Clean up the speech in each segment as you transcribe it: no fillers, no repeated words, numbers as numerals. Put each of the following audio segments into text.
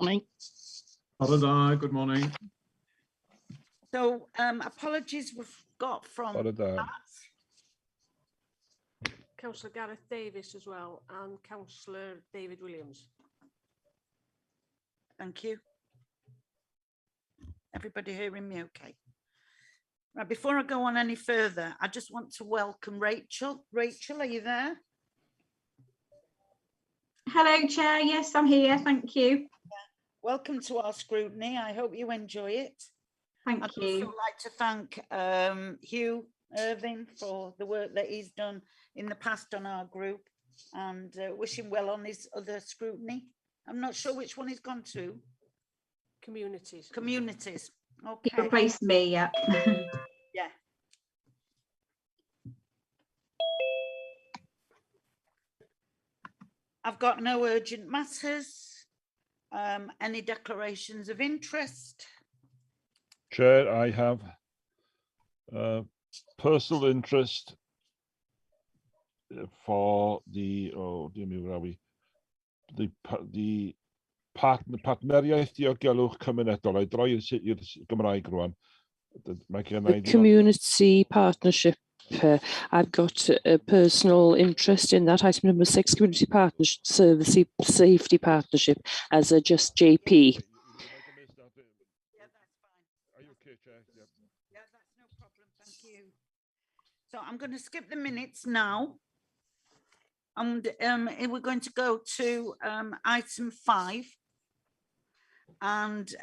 Morning. Good morning. So apologies we've got from Councillor Gareth Davis as well, and Councillor David Williams. Thank you. Everybody hearing me okay? Right, before I go on any further, I just want to welcome Rachel. Rachel, are you there? Hello, Chair. Yes, I'm here. Thank you. Welcome to our scrutiny. I hope you enjoy it. Thank I'd you. also like to thank Hugh Irving for the work that he's done in the past on our group, and wish him well on his other scrutiny. I'm not sure which one he's gone to. Communities. Communities. He Okay. replaced me, yeah. Yeah. I've got no urgent matters. Any declarations of interest? Chair, I have personal interest for the, where are we? The partneriaeth diogelwch cymunedol. I droi i'r Gymraeg rwan. The community partnership. I've got a personal interest in that. Item number 6, community partnership, service safety partnership as a just JP. Yeah, that's fine. Are you okay, Chair? Yep. Yeah, that's no problem. Thank you. So I'm going to skip the minutes now. And we're going to go to item 5. And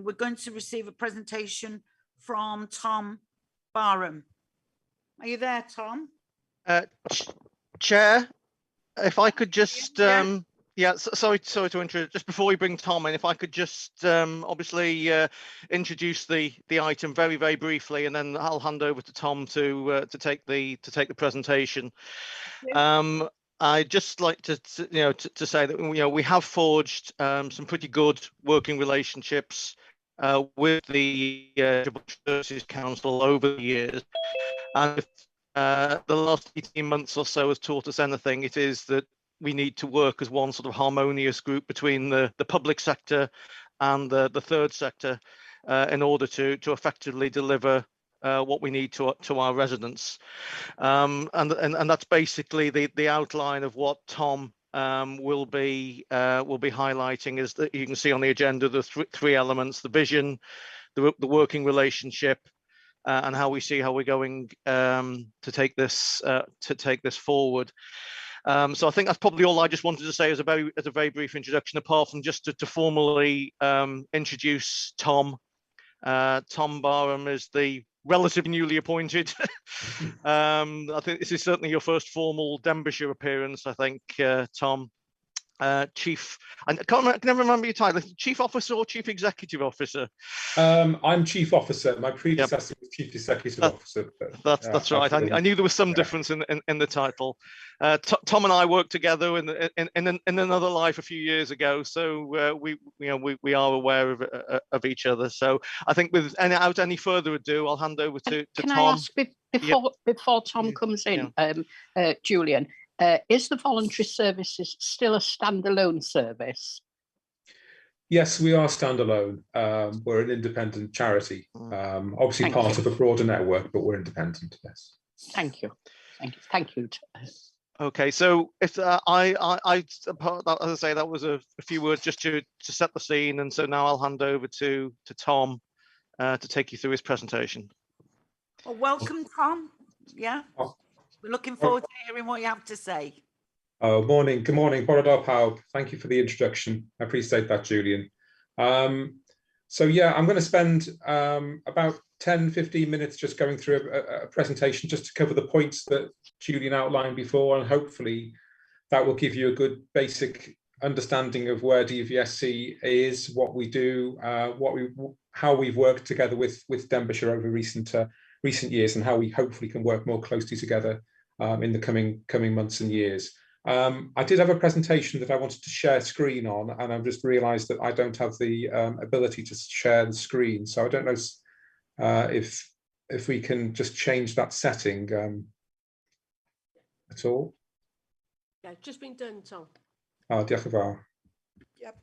we're going to receive a presentation from Tom Barham. Are you there, Tom? Chair, if I could just, sorry to interrupt. Just before we bring Tom in, if I could just obviously introduce the item very, very briefly, and then I'll hand over to Tom to take the presentation. I'd just like to say that we have forged some pretty good working relationships with the Denbighshire Council over the years, and if the last 18 months or so has taught us anything, it is that we need to work as one sort of harmonious group between the public sector and the third sector in order to effectively deliver what we need to our residents, and that's basically the outline of what Tom will be highlighting. Is that you can see on the agenda the three elements: the vision, the working relationship, and how we're going to take this forward. So I think that's probably all I just wanted to say as a very brief introduction, apart from just to formally introduce Tom. Tom Barham is the relatively newly appointed. I think this is certainly your first formal Denbighshire appearance, I think, Tom. Chief, I can never remember your title. Chief Officer or Chief Executive Officer? I'm Chief Officer. My predecessor was Chief Executive Officer. But, that's right. I knew there was some difference in the title. Tom and I worked together in another life a few years ago, so we are aware of each other. So I think without any further ado, I'll hand over to Tom. Can I ask before Tom comes in, Julian? Is the voluntary services still a standalone service? Yes, we are standalone. We're an independent charity, obviously part of a broader network, but we're independent. Yes. Thank you. Thank you. Okay, so if as I say, that was a few words just to set the scene, and so now I'll hand over to Tom to take you through his presentation. Well, welcome, Tom. Yeah. We're looking forward to hearing what you have to say. Morning. Good morning. Bore da pawb. Thank you for the introduction. I appreciate that, Julian. So yeah, I'm going to spend about 10-15 minutes just going through a presentation just to cover the points that Julian outlined before, and hopefully that will give you a good basic understanding of where DVSC is, what we do, how we've worked together with Denbighshire over recent years, and how we hopefully can work more closely together in the coming months and years. I did have a presentation that I wanted to share screen on, and I've just realised that I don't have the ability to share the screen. So I don't know if we can just change that setting at all. Yeah, just been done, Tom. Diolch yn fawr. Yep.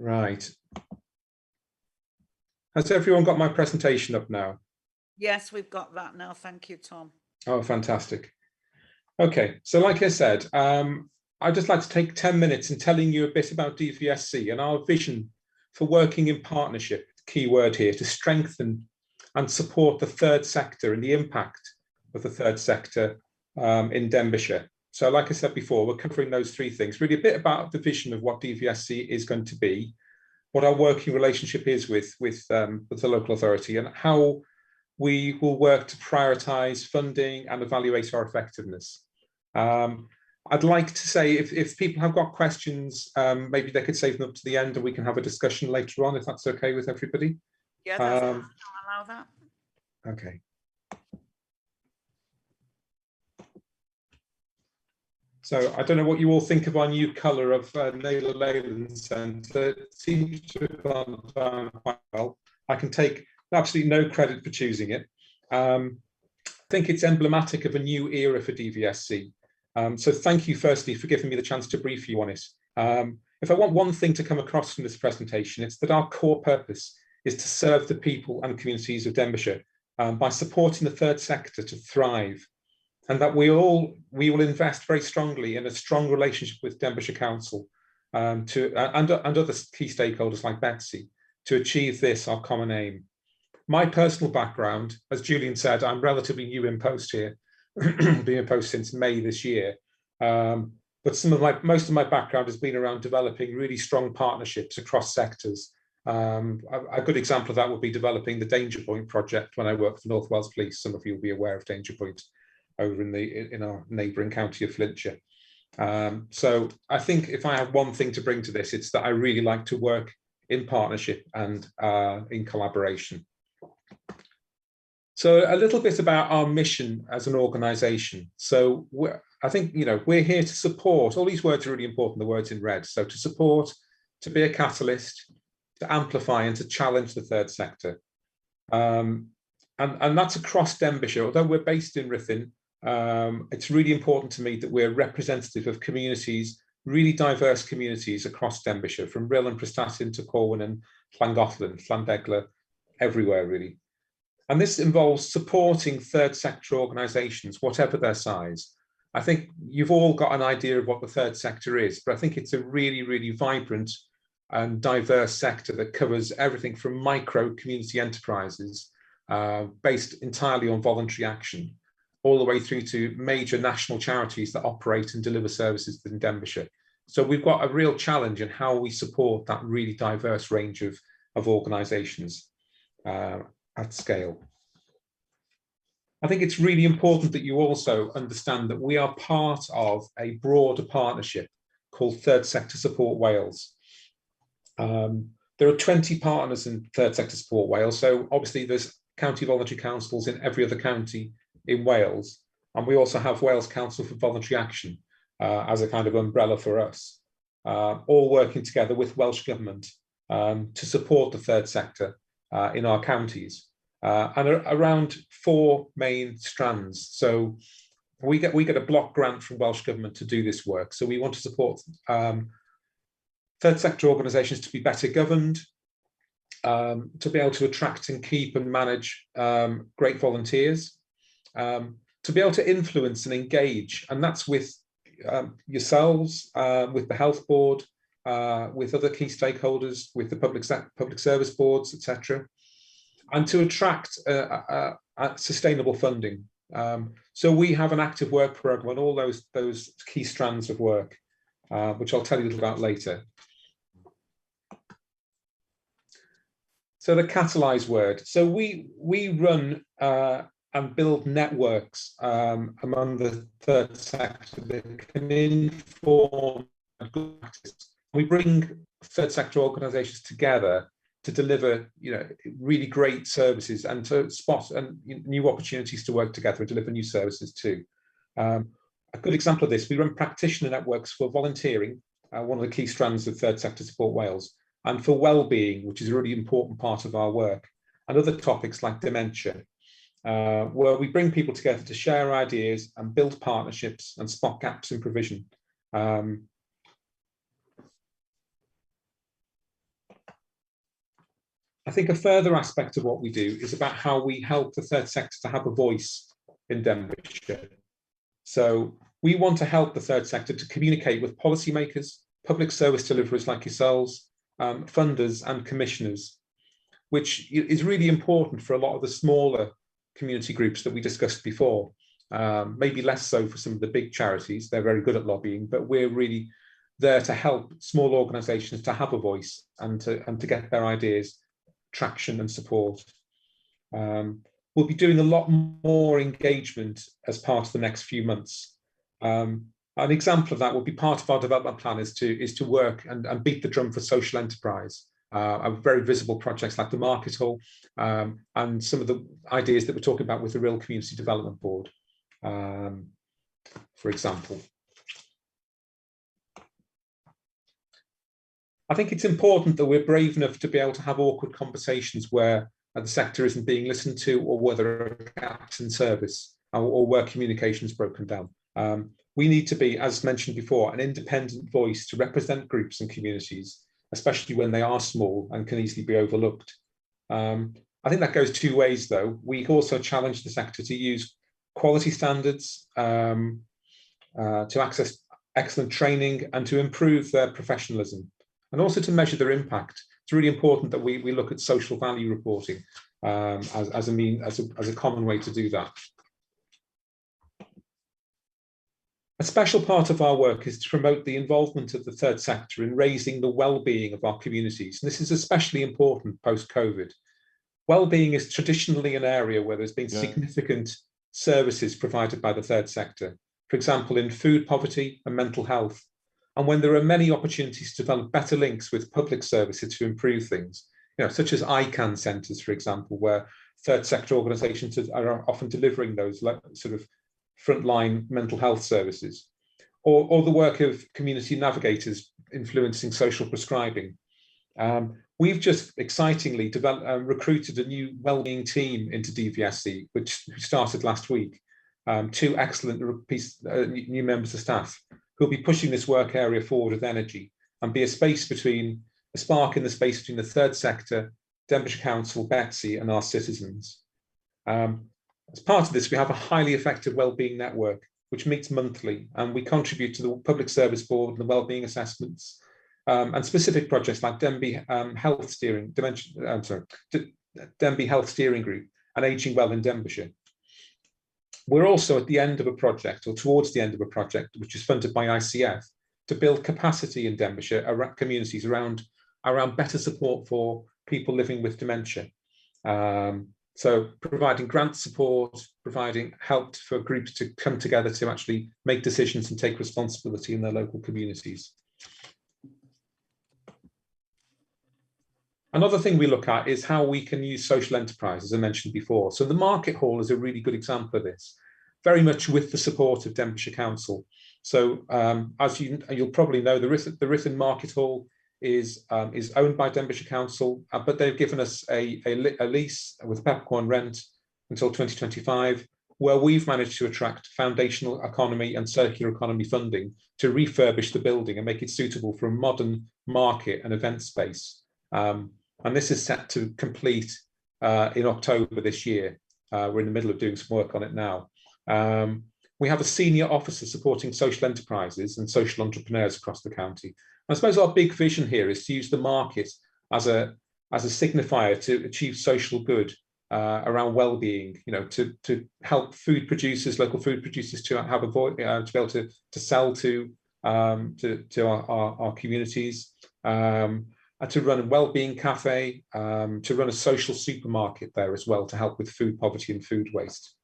Right. Has everyone got my presentation up now? Yes, we've got that now. Thank you, Tom. Oh, fantastic. Okay, so like I said, I'd just like to take 10 minutes in telling you a bit about DVSC and our vision for working in partnership, key word here, to strengthen and support the third sector and the impact of the third sector in Denbighshire. So like I said before, we're covering those three things, really a bit about the vision of what DVSC is going to be, what our working relationship is with the local authority, and how we will work to prioritise funding and evaluate our effectiveness. I'd like to say if people have got questions, maybe they could save them up to the end and we can have a discussion later on, if that's okay with everybody. Yeah, that's I'll allow that. Okay. So I don't know what you all think of our new colour of Naylor Leyland Centre. It seems to have gone down quite well. I can take absolutely no credit for choosing it. I think it's emblematic of a new era for DVSC. So thank you firstly for giving me the chance to brief you on it. If I want one thing to come across from this presentation, it's that our core purpose is to serve the people and communities of Denbighshire by supporting the third sector to thrive, and that we will invest very strongly in a strong relationship with Denbighshire Council and other key stakeholders like Betsy to achieve this, our common aim. My personal background, as Julian said, I'm relatively new in post here, been in post since May this year. But most of my background has been around developing really strong partnerships across sectors. A good example of that would be developing the Danger Point project when I worked for North Wales Police. Some of you will be aware of Danger Point over in our neighbouring county of Flintshire. So I think if I have one thing to bring to this, it's that I really like to work in partnership and in collaboration. So a little bit about our mission as an organisation. So I think, we're here to support. All these words are really important, the words in red. So to support, to be a catalyst, to amplify and to challenge the third sector. And that's across Denbighshire. Although we're based in Ruthin, it's really important to me that we're representative of communities, really diverse communities across Denbighshire, from Rhyl and Prestatyn to Corwin and Llangollen, Llandegla, everywhere really. And this involves supporting third sector organisations, whatever their size. I think you've all got an idea of what the third sector is, but I think it's a really, really vibrant and diverse sector that covers everything from micro community enterprises based entirely on voluntary action, all the way through to major national charities that operate and deliver services in Denbighshire. So we've got a real challenge in how we support that really diverse range of organisations at scale. I think it's really important that you also understand that we are part of a broader partnership called Third Sector Support Wales. There are 20 partners in Third Sector Support Wales. So obviously there's county voluntary councils in every other county in Wales. And we also have Wales Council for Voluntary Action as a kind of umbrella for us, all working together with Welsh Government to support the third sector in our counties. And around 4 main strands. So we get a block grant from Welsh Government to do this work. So we want to support third sector organisations to be better governed, to be able to attract and keep and manage great volunteers, to be able to influence and engage, and that's with yourselves, with the health board, with other key stakeholders, with the public service boards, etc. And to attract sustainable funding. So we have an active work programme on all those key strands of work, which I'll tell you a little about later. So the catalyse word. So we run and build networks among the third sector that can inform good practice. We bring third sector organisations together to deliver, really great services and to spot new opportunities to work together and deliver new services too. A good example of this, we run practitioner networks for volunteering, one of the key strands of Third Sector Support Wales, and for well-being, which is a really important part of our work, and other topics like dementia, where we bring people together to share ideas and build partnerships and spot gaps in provision. I think a further aspect of what we do is about how we help the third sector to have a voice in Denbighshire. So we want to help the third sector to communicate with policymakers, public service deliverers like yourselves, funders and commissioners, which is really important for a lot of the smaller community groups that we discussed before. Maybe less so for some of the big charities. They're very good at lobbying, but we're really there to help small organisations to have a voice and to get their ideas traction and support. We'll be doing a lot more engagement as part of the next few months. An example of that will be part of our development plan is to work and beat the drum for social enterprise. Very visible projects like the Market Hall and some of the ideas that we're talking about with the Real Community Development Board, for example. I think it's important that we're brave enough to be able to have awkward conversations where the sector isn't being listened to, or where there are gaps in service, or where communication is broken down. We need to be, as mentioned before, an independent voice to represent groups and communities, especially when they are small and can easily be overlooked. I think that goes two ways, though. We also challenge the sector to use quality standards, to access excellent training, and to improve their professionalism, and also to measure their impact. It's really important that we look at social value reporting as a common way to do that. A special part of our work is to promote the involvement of the third sector in raising the well-being of our communities. And this is especially important post-COVID. Well-being is traditionally an area where there's been significant services provided by the third sector, for example, in food poverty and mental health. And when there are many opportunities to develop better links with public services to improve things, such as ICANN centres, for example, where third sector organisations are often delivering those sort of frontline mental health services, or the work of community navigators influencing social prescribing. We've just excitingly recruited a new wellbeing team into DVSC, which started last week. Two excellent new members of staff who'll be pushing this work area forward with energy and be a spark in the space between the third sector, Denbighshire Council, Betsy, and our citizens. As part of this, we have a highly effective wellbeing network, which meets monthly, and we contribute to the Public Service Board and the wellbeing assessments, and specific projects like Denby Health Steering Group and Ageing Well in Denbighshire. We're also at the end of a project, or towards the end of a project, which is funded by ICF, to build capacity in Denbighshire communities around better support for people living with dementia. So providing grant support, providing help for groups to come together to actually make decisions and take responsibility in their local communities. Another thing we look at is how we can use social enterprise, as I mentioned before. So the Market Hall is a really good example of this, very much with the support of Denbighshire Council. So as you'll probably know, the Ruthin Market Hall is owned by Denbighshire Council, but they've given us a lease with peppercorn rent until 2025, where we've managed to attract foundational economy and circular economy funding to refurbish the building and make it suitable for a modern market and event space. And this is set to complete in October this year. We're in the middle of doing some work on it now. We have a senior officer supporting social enterprises and social entrepreneurs across the county. I suppose our big vision here is to use the market as a signifier to achieve social good around well-being. To help food producers, local food producers, to have a voice, to be able to sell to our communities, and to run a well-being cafe, to run a social supermarket there as well to help with food poverty and food waste.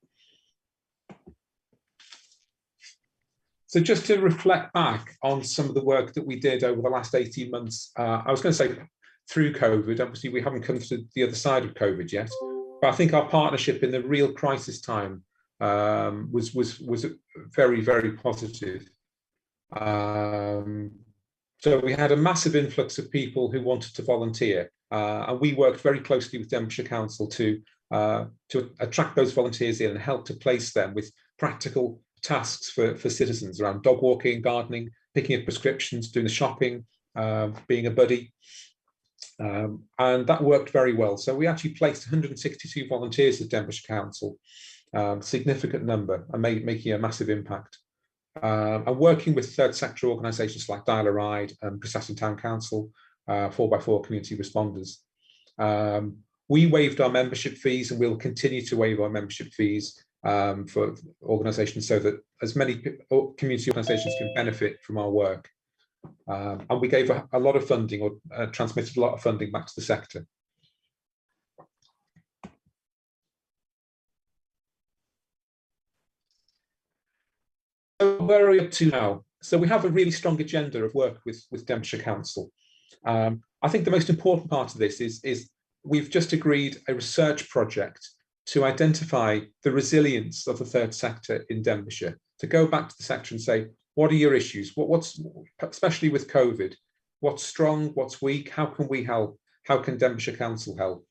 So just to reflect back on some of the work that we did over the last 18 months, I was going to say through COVID. Obviously, we haven't come to the other side of COVID yet, but I think our partnership in the real crisis time was very, very positive. So we had a massive influx of people who wanted to volunteer, and we worked very closely with Denbighshire Council to attract those volunteers in and help to place them with practical tasks for citizens around dog walking, gardening, picking up prescriptions, doing the shopping, being a buddy. And that worked very well. So we actually placed 162 volunteers at Denbighshire Council, significant number, and making a massive impact. And working with third sector organisations like Dial a Ride and Preston Town Council, 4x4 community responders. We waived our membership fees, and we'll continue to waive our membership fees for organisations so that as many community organisations can benefit from our work. And we gave a lot of funding, or transmitted a lot of funding back to the sector. So where are we up to now? So we have a really strong agenda of work with Denbighshire Council. I think the most important part of this is we've just agreed a research project to identify the resilience of the third sector in Denbighshire, to go back to the sector and say, what are your issues? What's, especially with COVID, what's strong, what's weak, how can we help? How can Denbighshire Council help?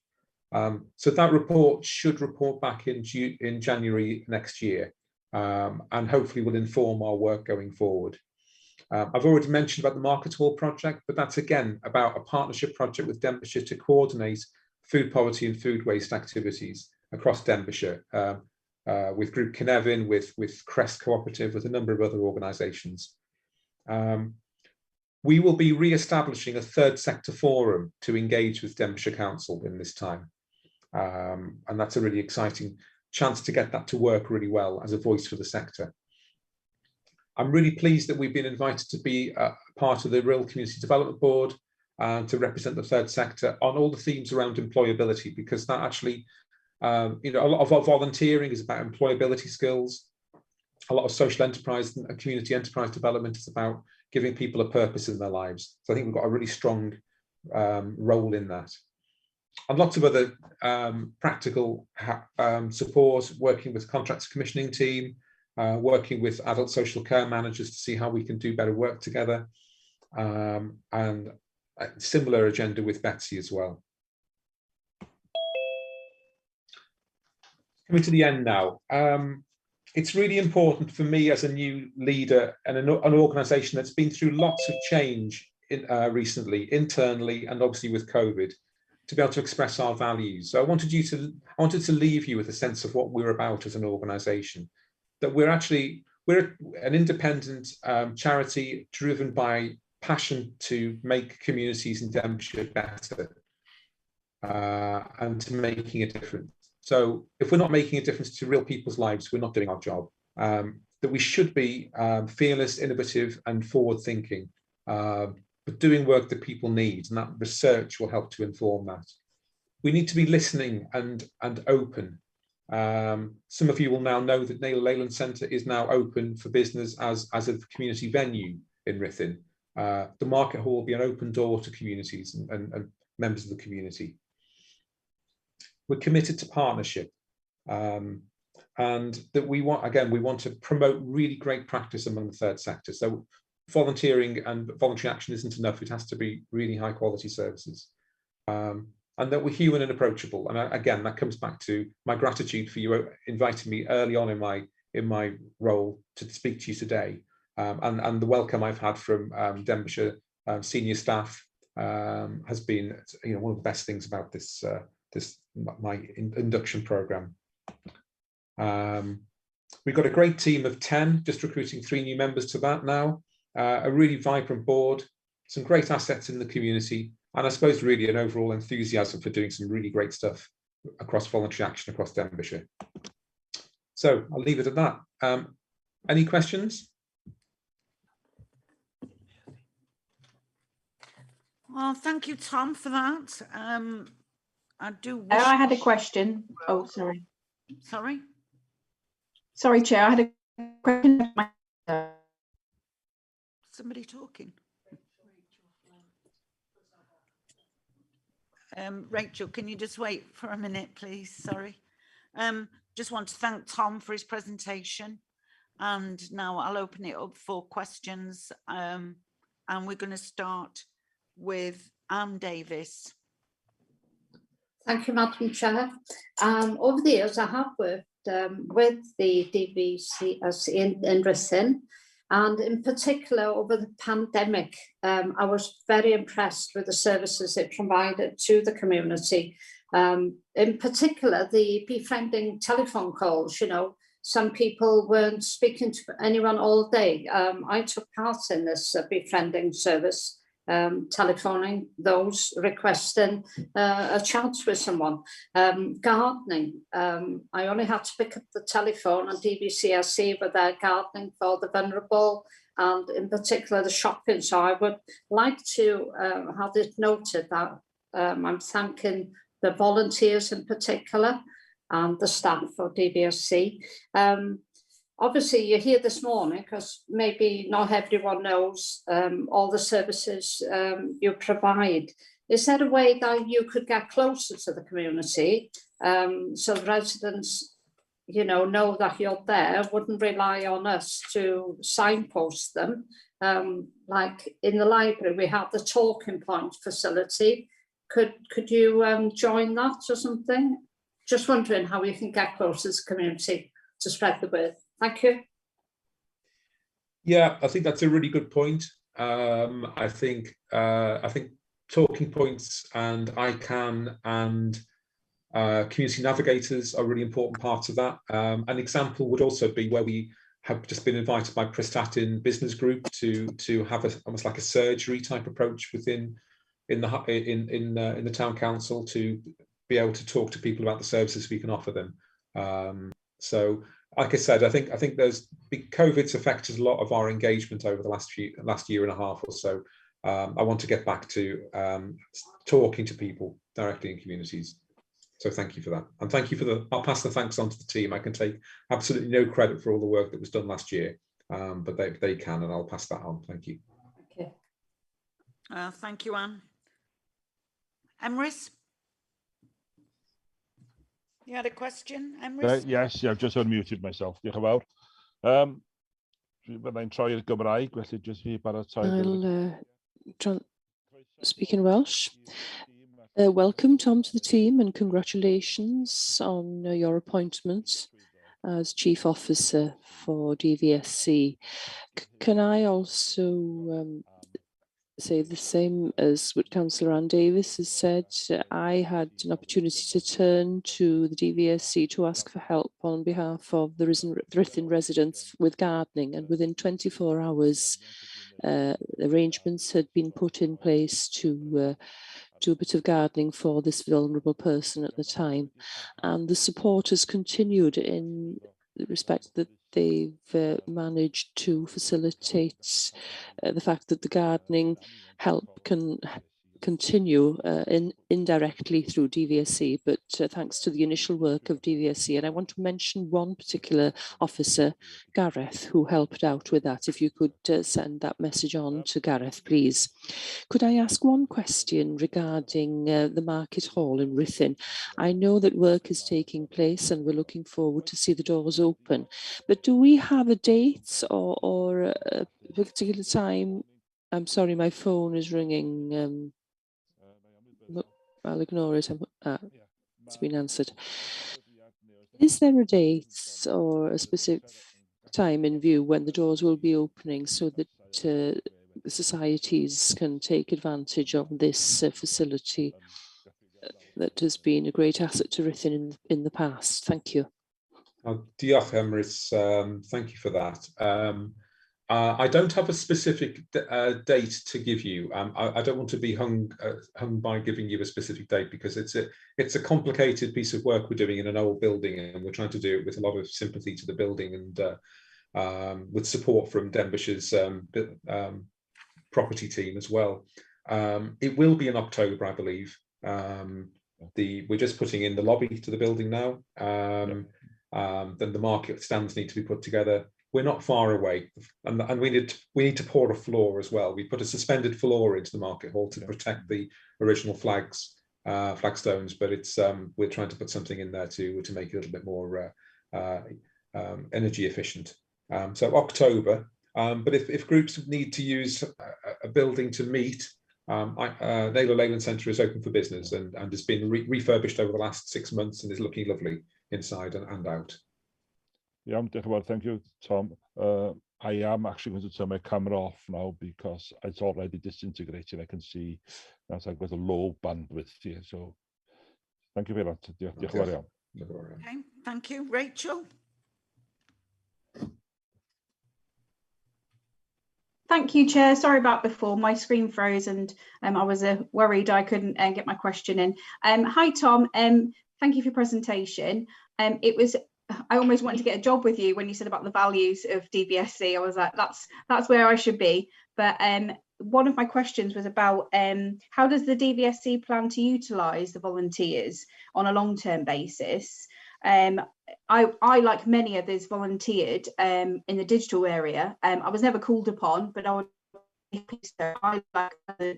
So that report should report back in January next year, and hopefully will inform our work going forward. I've already mentioned about the Market Hall project, but that's again about a partnership project with Denbighshire to coordinate food poverty and food waste activities across Denbighshire, with Group Cynefin, with Crest Cooperative, with a number of other organisations. We will be re-establishing a third sector forum to engage with Denbighshire Council in this time. And that's a really exciting chance to get that to work really well as a voice for the sector. I'm really pleased that we've been invited to be part of the Rural Community Development Board to represent the third sector on all the themes around employability, because that actually, you know, a lot of our volunteering is about employability skills. A lot of social enterprise and community enterprise development is about giving people a purpose in their lives. So I think we've got a really strong role in that. And lots of other practical support, working with contracts commissioning team, working with adult social care managers to see how we can do better work together, and a similar agenda with Betsy as well. Coming to the end now, it's really important for me as a new leader and an organisation that's been through lots of change recently, internally, and obviously with COVID, to be able to express our values. So I wanted to leave you with a sense of what we're about as an organisation. That we're an independent charity driven by passion to make communities in Denbighshire better and to making a difference. So if we're not making a difference to real people's lives, we're not doing our job. That we should be fearless, innovative, and forward-thinking, but doing work that people need, and that research will help to inform that. We need to be listening and open. Some of you will now know that Naylor Leyland Centre is now open for business as a community venue in Ruthin. The Market Hall will be an open door to communities and members of the community. We're committed to partnership, and that we want to promote really great practice among the third sector. So volunteering and voluntary action isn't enough. It has to be really high quality services. And that we're human and approachable. And again, that comes back to my gratitude for you inviting me early on in my role to speak to you today, and the welcome I've had from Denbighshire senior staff has been, you know, one of the best things about this my induction programme. We've got a great team of 10, just recruiting 3 new members to that now. A really vibrant board, some great assets in the community, and I suppose really an overall enthusiasm for doing some really great stuff across voluntary action across Denbighshire. So I'll leave it at that. Any questions? Well, thank you, Tom, for that. I do wish... I had a question. Oh, sorry. Sorry? Sorry, Chair, I had a question. Somebody talking? Rachel, can you just wait for a minute, please? Sorry. Just want to thank Tom for his presentation. And now I'll open it up for questions. And we're going to start with Anne Davis. Thank you, Madam Chair. Over the years, I have worked with the DVSC in Ruthin, And in particular, over the pandemic, I was very impressed with the services it provided to the community. In particular, the befriending telephone calls, you know, some people weren't speaking to anyone all day. I took part in this befriending service, telephoning those requesting a chat with someone. Gardening, I only had to pick up the telephone on DVSC with their gardening for the vulnerable, and in particular the shopping. So I would like to have it noted that I'm thanking the volunteers in particular and the staff for DVSC. Obviously, you're here this morning because maybe not everyone knows all the services you provide. Is there a way that you could get closer to the community so the residents, you know that you're there, wouldn't rely on us to signpost them? Like in the library, we have the talking point facility. Could you join that or something? Just wondering how we can get closer to the community to spread the word. Thank you. Yeah, I think that's a really good point. I think talking points and ICANN and community navigators are really important parts of that. An example would also be where we have just been invited by Prestatyn Business Group to have almost like a surgery type approach within in the town council to be able to talk to people about the services we can offer them. So, like I said, I think COVID's affected a lot of our engagement over the last year and a half or so. I want to get back to talking to people directly in communities. So thank you for that, and thank you for I'll pass the thanks on to the team. I can take absolutely no credit for all the work that was done last year, but they can, and I'll pass that on. Thank you. Okay. Thank you, Anne. Emrys? You had a question, Emrys? Yes, I've just unmuted myself. Diolch yn fawr. Byddai'n troi'r Gymraeg, felly jyst fi baratoi. I'll speak in Welsh. Welcome, Tom, to the team, and congratulations on your appointment as Chief Officer for DVSC. Can I also say the same as what Councillor Ann Davis has said? I had an opportunity to turn to the DVSC to ask for help on behalf of the Ruthin residents with gardening, and within 24 hours arrangements had been put in place to do a bit of gardening for this vulnerable person at the time, and the support has continued in the respect that they've managed to facilitate the fact that the gardening help can continue indirectly through DVSC, but thanks to the initial work of DVSC. And I want to mention one particular officer, Gareth, who helped out with that. If you could send that message on to Gareth, please. Could I ask one question regarding the Market Hall in Ruthin? I know that work is taking place and we're looking forward to see the doors open, but do we have a date or a particular time? I'm sorry, my phone is ringing. I'll ignore it. It's been answered. Is there a date or a specific time in view when the doors will be opening so that societies can take advantage of this facility that has been a great asset to Ruthin in the past? Thank you. Diolch, Emrys. Thank you for that. I don't have a specific date to give you. I don't want to be hung by giving you a specific date, because it's a complicated piece of work we're doing in an old building, and we're trying to do it with a lot of sympathy to the building and with support from Denbishire's property team as well. It will be in October, I believe. We're just putting in the lobby to the building now. Then the market stands need to be put together. We're not far away, and we need to pour a floor as well. We put a suspended floor into the market hall to protect the original flagstones, but it's we're trying to put something in there to make it a little bit more energy efficient. So October, but if groups need to use a building to meet, Naylor Leyland Centre is open for business and has been refurbished over the last 6 months and is looking lovely inside and out. Yeah, thank you, Tom. I am actually going to turn my camera off now because it's already disintegrating. I can see that I've got a low bandwidth here. So thank you very much. Diolch yn fawr iawn. Okay, thank you. Rachel? Thank you, Chair. Sorry about before. My screen froze and I was worried I couldn't get my question in. Hi, Tom. Thank you for your presentation. I almost wanted to get a job with you when you said about the values of DVSC. I was like, that's where I should be. But one of my questions was about how does the DVSC plan to utilise the volunteers on a long-term basis? I, like many others, volunteered in the digital area. I was never called upon, but I would be happy to. I, like other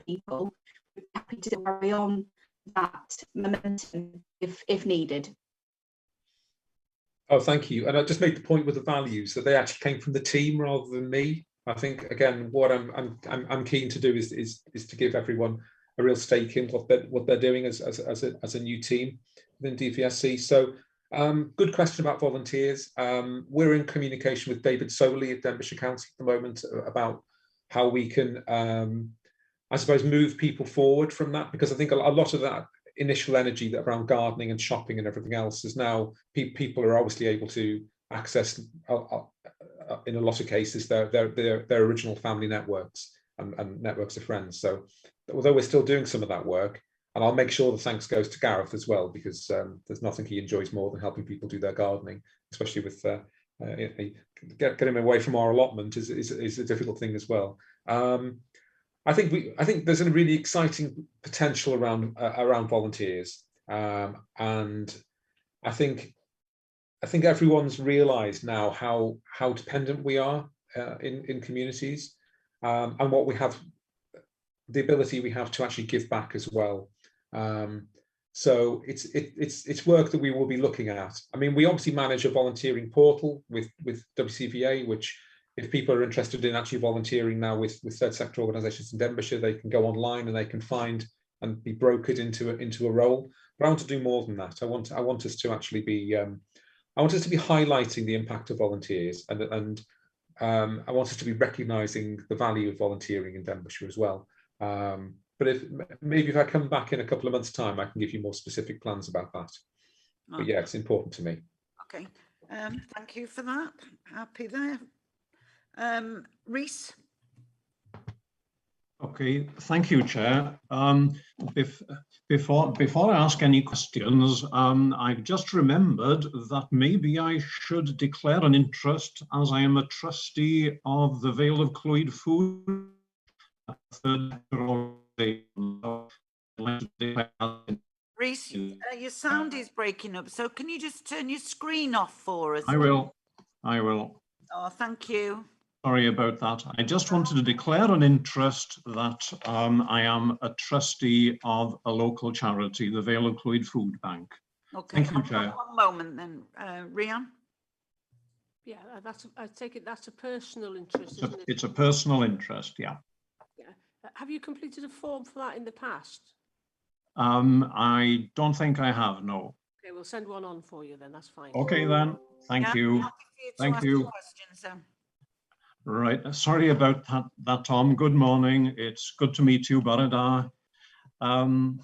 people, would be happy to carry on that momentum if needed. Oh, thank you. And I just made the point with the values that they actually came from the team rather than me. I think again, what I'm keen to do is to give everyone a real stake in what they're doing as a new team within DVSC. So good question about volunteers. We're in communication with David Soley at Denbighshire Council at the moment about how we can, I suppose, move people forward from that, because I think a lot of that initial energy that around gardening and shopping and everything else is now people are obviously able to access in a lot of cases their original family networks and networks of friends. So although we're still doing some of that work, and I'll make sure the thanks goes to Gareth as well, because there's nothing he enjoys more than helping people do their gardening, especially with getting away from our allotment is a difficult thing as well. I think there's a really exciting potential around volunteers, and I think everyone's realised now how dependent we are in communities, and what we have, the ability we have to actually give back as well. So it's work that we will be looking at. I mean, we obviously manage a volunteering portal with WCVA, which, if people are interested in actually volunteering now with third sector organisations in Denbighshire, they can go online and they can find and be brokered into a role. But I want to do more than that. I want us to actually be highlighting the impact of volunteers, and I want us to be recognising the value of volunteering in Denbighshire as well. But maybe if I come back in a couple of months' time, I can give you more specific plans about that. But yeah, it's important to me. Okay, thank you for that. Happy there. Rhys? Okay, thank you, Chair. Before I ask any questions, I've just remembered that maybe I should declare an interest, as I am a trustee of the Vale of Clwyd Food. Rhys, your sound is breaking up, so can you just turn your screen off for us? I will. Oh, thank you. Sorry about that. I just wanted to declare an interest that I am a trustee of a local charity, the Vale of Clwyd Food Bank. Okay, thank you, Chair. One moment then, Rhian. Yeah, I take it that's a personal interest, isn't it? It's a personal interest, yeah. Yeah. Have you completed a form for that in the past? I don't think I have, no. Okay, we'll send one on for you then, that's fine. Okay then, thank you. Thank you. Questions, then. Right, sorry about that, Tom. Good morning. It's good to meet you, Barada. I'm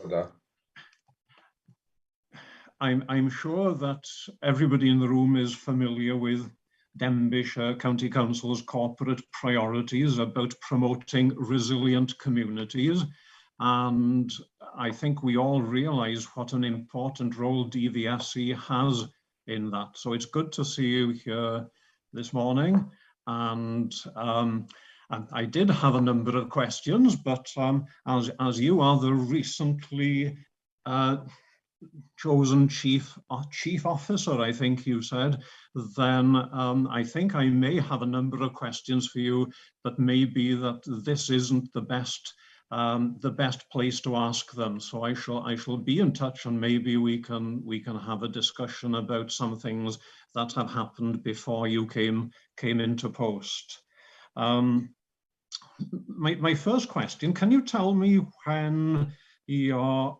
sure that everybody in the room is familiar with Denbighshire County Council's corporate priorities about promoting resilient communities. And I think we all realise what an important role DVSC has in that. So it's good to see you here this morning. And I did have a number of questions, but as you are the recently chosen chief officer, I think you said, then I think I may have a number of questions for you, but maybe that this isn't the best place to ask them. So I shall be in touch, and maybe we can have a discussion about some things that have happened before you came into post. My first question: can you tell me when your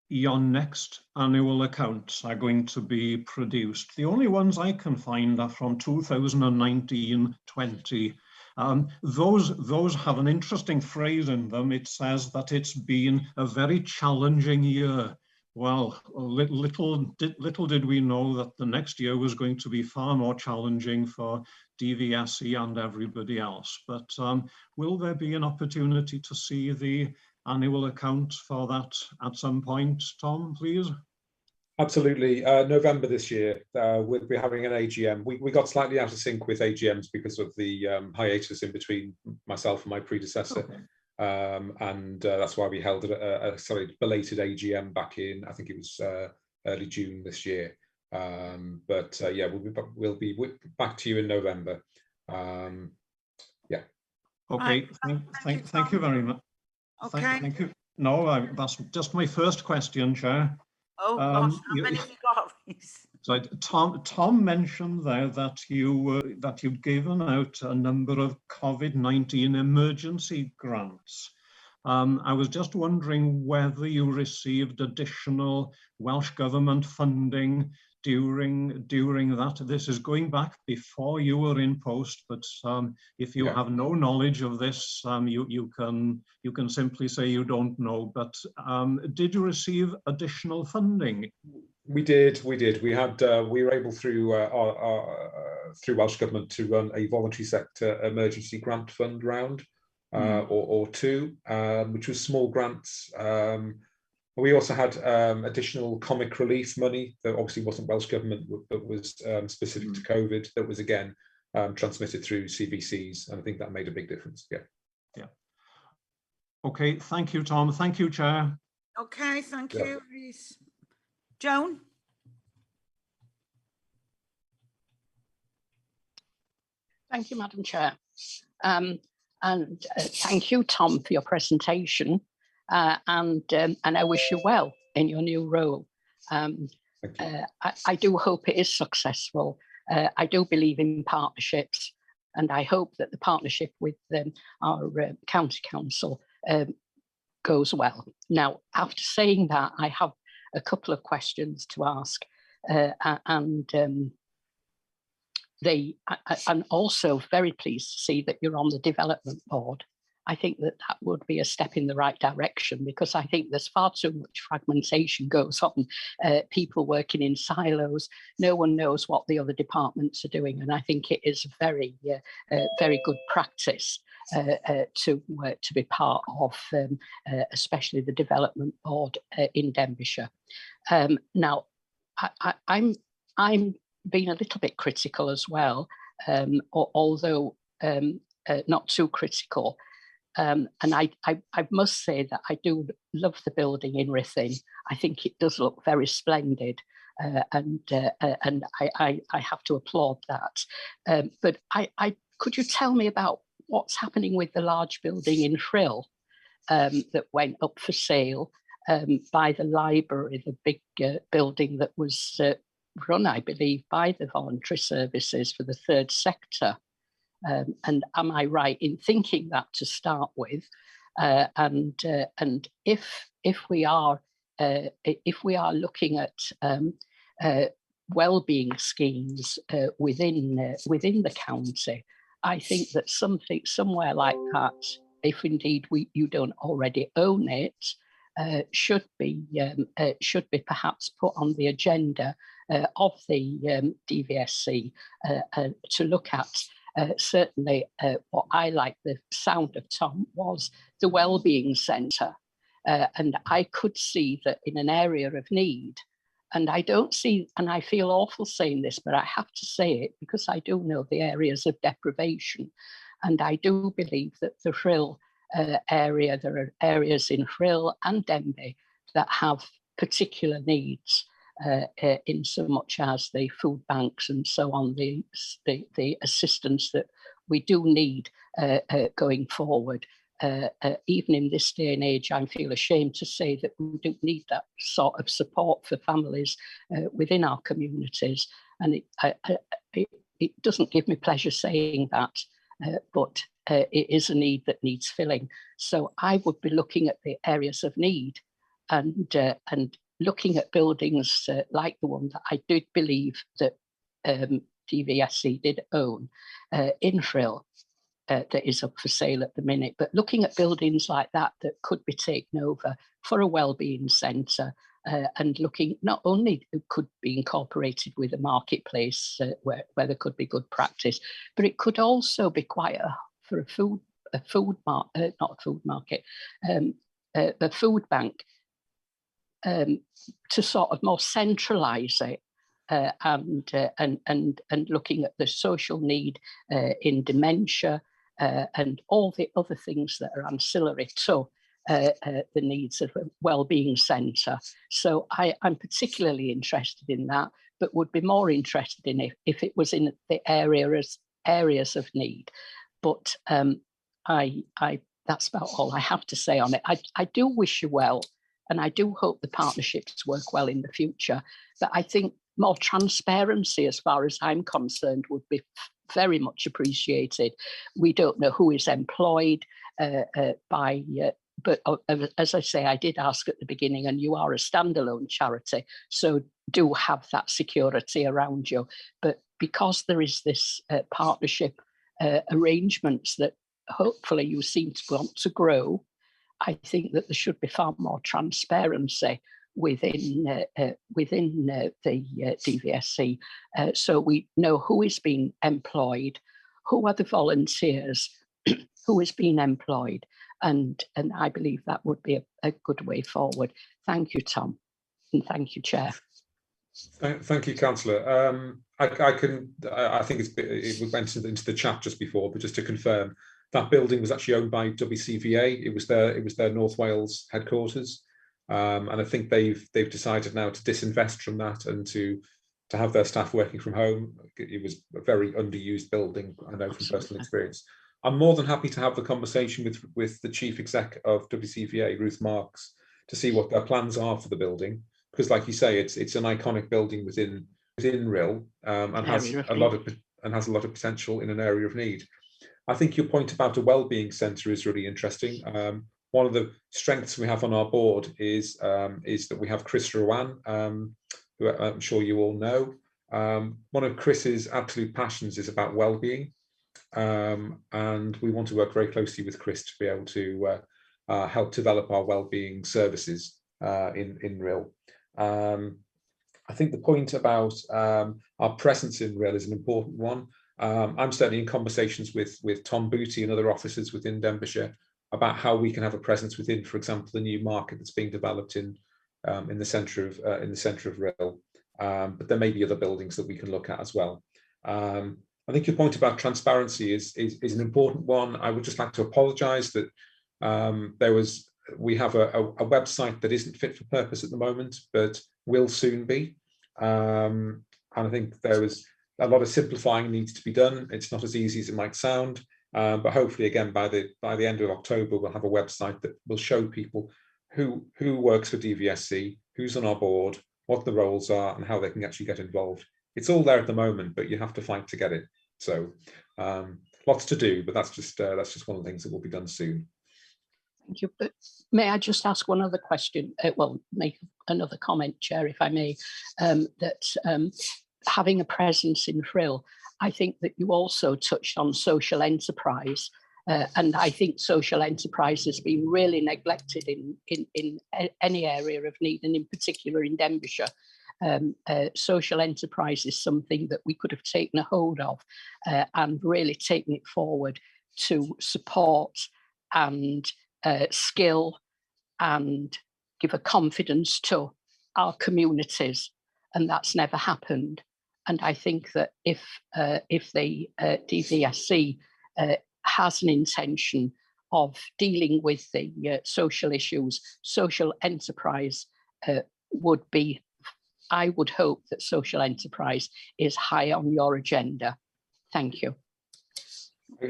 your next annual accounts are going to be produced. The only ones I can find are from 2019-20. Those have an interesting phrase in them. It says that it's been a very challenging year. Well, little did we know that the next year was going to be far more challenging for DVSC and everybody else. But will there be an opportunity to see the annual account for that at some point, Tom, please? Absolutely. November this year, we'll be having an AGM. We got slightly out of sync with AGMs because of the hiatus in between myself and my predecessor. Okay. And that's why we held a belated AGM back in, I think it was early June this year. Yeah, we'll be back to you in November. Yeah. Okay. Thank you very much. Okay. Thank you. No, that's just my first question, Chair. Oh gosh, how many have you got? So Tom mentioned there that you'd given out a number of COVID-19 emergency grants. I was just wondering whether you received additional Welsh Government funding during that. This is going back before you were in post, but if you have no knowledge of this, you can simply say you don't know. But did you receive additional funding? We did. We were able through through Welsh Government to run a voluntary sector emergency grant fund round or two, which was small grants. We also had additional comic relief money that obviously wasn't Welsh Government, but was specific to COVID, that was again transmitted through CVCs, and I think that made a big difference. Yeah. Okay, thank you, Tom. Thank you, Chair. Okay, thank you, Rhys. Joan? Thank you, Madam Chair. And thank you, Tom, for your presentation. And I wish you well in your new role. I do hope it is successful. I do believe in partnerships, and I hope that the partnership with our county council goes well. Now, after saying that, I have a couple of questions to ask, I'm also very pleased to see that you're on the development board. I think that would be a step in the right direction, because I think there's far too much fragmentation goes on, people working in silos. No one knows what the other departments are doing, and I think it is very good practice to be part of, especially the development board in Denbighshire. Now, I'm being a little bit critical as well, although not too critical. And I must say that I do love the building in Ruthin. I think it does look very splendid, and I have to applaud that. But could you tell me about what's happening with the large building in Frill that went up for sale by the library, the big building that was run, I believe, by the voluntary services for the third sector? And am I right in thinking that to start with? And if we are looking at well-being schemes within the county, I think that somewhere like that, if indeed you don't already own it, should be perhaps put on the agenda of the DVSC to look at. Certainly, what I like the sound of, Tom, was the Wellbeing Centre. And I could see that in an area of need, and I don't see, and I feel awful saying this, but I have to say it because I do know the areas of deprivation. And I do believe that the Frill area, there are areas in Frill and Denby that have particular needs. In so much as the food banks and so on, the assistance that we do need going forward. Even in this day and age, I feel ashamed to say that we do need that sort of support for families within our communities. And it doesn't give me pleasure saying that, but it is a need that needs filling. So I would be looking at the areas of need and looking at buildings like the one that I did believe that DVSC did own in Frill, that is up for sale at the minute, but looking at buildings like that that could be taken over for a wellbeing centre, and looking not only it could be incorporated with a marketplace where there could be good practice, but it could also be quite for a food bank, to sort of more centralise it. And looking at the social need in dementia and all the other things that are ancillary to the needs of a wellbeing centre. So I'm particularly interested in that, but would be more interested in it if it was in the areas of need. But that's about all I have to say on it. I do wish you well, and I do hope the partnerships work well in the future. But I think more transparency, as far as I'm concerned, would be very much appreciated. We don't know who is employed but as I say, I did ask at the beginning, and you are a standalone charity, so do have that security around you. But because there is this partnership arrangements that hopefully you seem to want to grow, I think that there should be far more transparency within the DVSC, so we know who is being employed, who are the volunteers, who is being employed, and I believe that would be a good way forward. Thank you, Tom, and thank you, Chair. Thank you, Councillor. I think it went into the chat just before, but just to confirm, that building was actually owned by WCVA. It was their North Wales headquarters. And I think they've decided now to disinvest from that and to have their staff working from home. It was a very underused building, I know from personal experience. I'm more than happy to have the conversation with the chief exec of WCVA, Ruth Marks, to see what their plans are for the building, because, like you say, it's an iconic building within Rill, and has a lot of potential in an area of need. I think your point about a wellbeing centre is really interesting. One of the strengths we have on our board is that we have Chris Rowan, who I'm sure you all know. One of Chris's absolute passions is about wellbeing, and we want to work very closely with Chris to be able to help develop our wellbeing services in Rill. I think the point about our presence in Rill is an important one. I'm certainly in conversations with Tom Booty and other officers within Denbighshire about how we can have a presence within, for example, the new market that's being developed in the centre of Rill. But there may be other buildings that we can look at as well. I think your point about transparency is an important one. I would just like to apologise that we have a website that isn't fit for purpose at the moment, but will soon be. And I think there was a lot of simplifying needs to be done. It's not as easy as it might sound. But hopefully, again, by the end of October, we'll have a website that will show people who works for DVSC, who's on our board, what the roles are, and how they can actually get involved. It's all there at the moment, but you have to fight to get it. So lots to do, but that's just one of the things that will be done soon. Thank you. But may I just ask one other question? Well, make another comment, Chair, if I may. That having a presence in Frill, I think that you also touched on social enterprise, and I think social enterprise has been really neglected in any area of need, and in particular in Denbighshire. Social enterprise is something that we could have taken a hold of and really taken it forward to support and skill and give a confidence to our communities, and that's never happened. And I think that if the DVSC has an intention of dealing with the social issues, social enterprise would be, I would hope that social enterprise is high on your agenda. Thank you.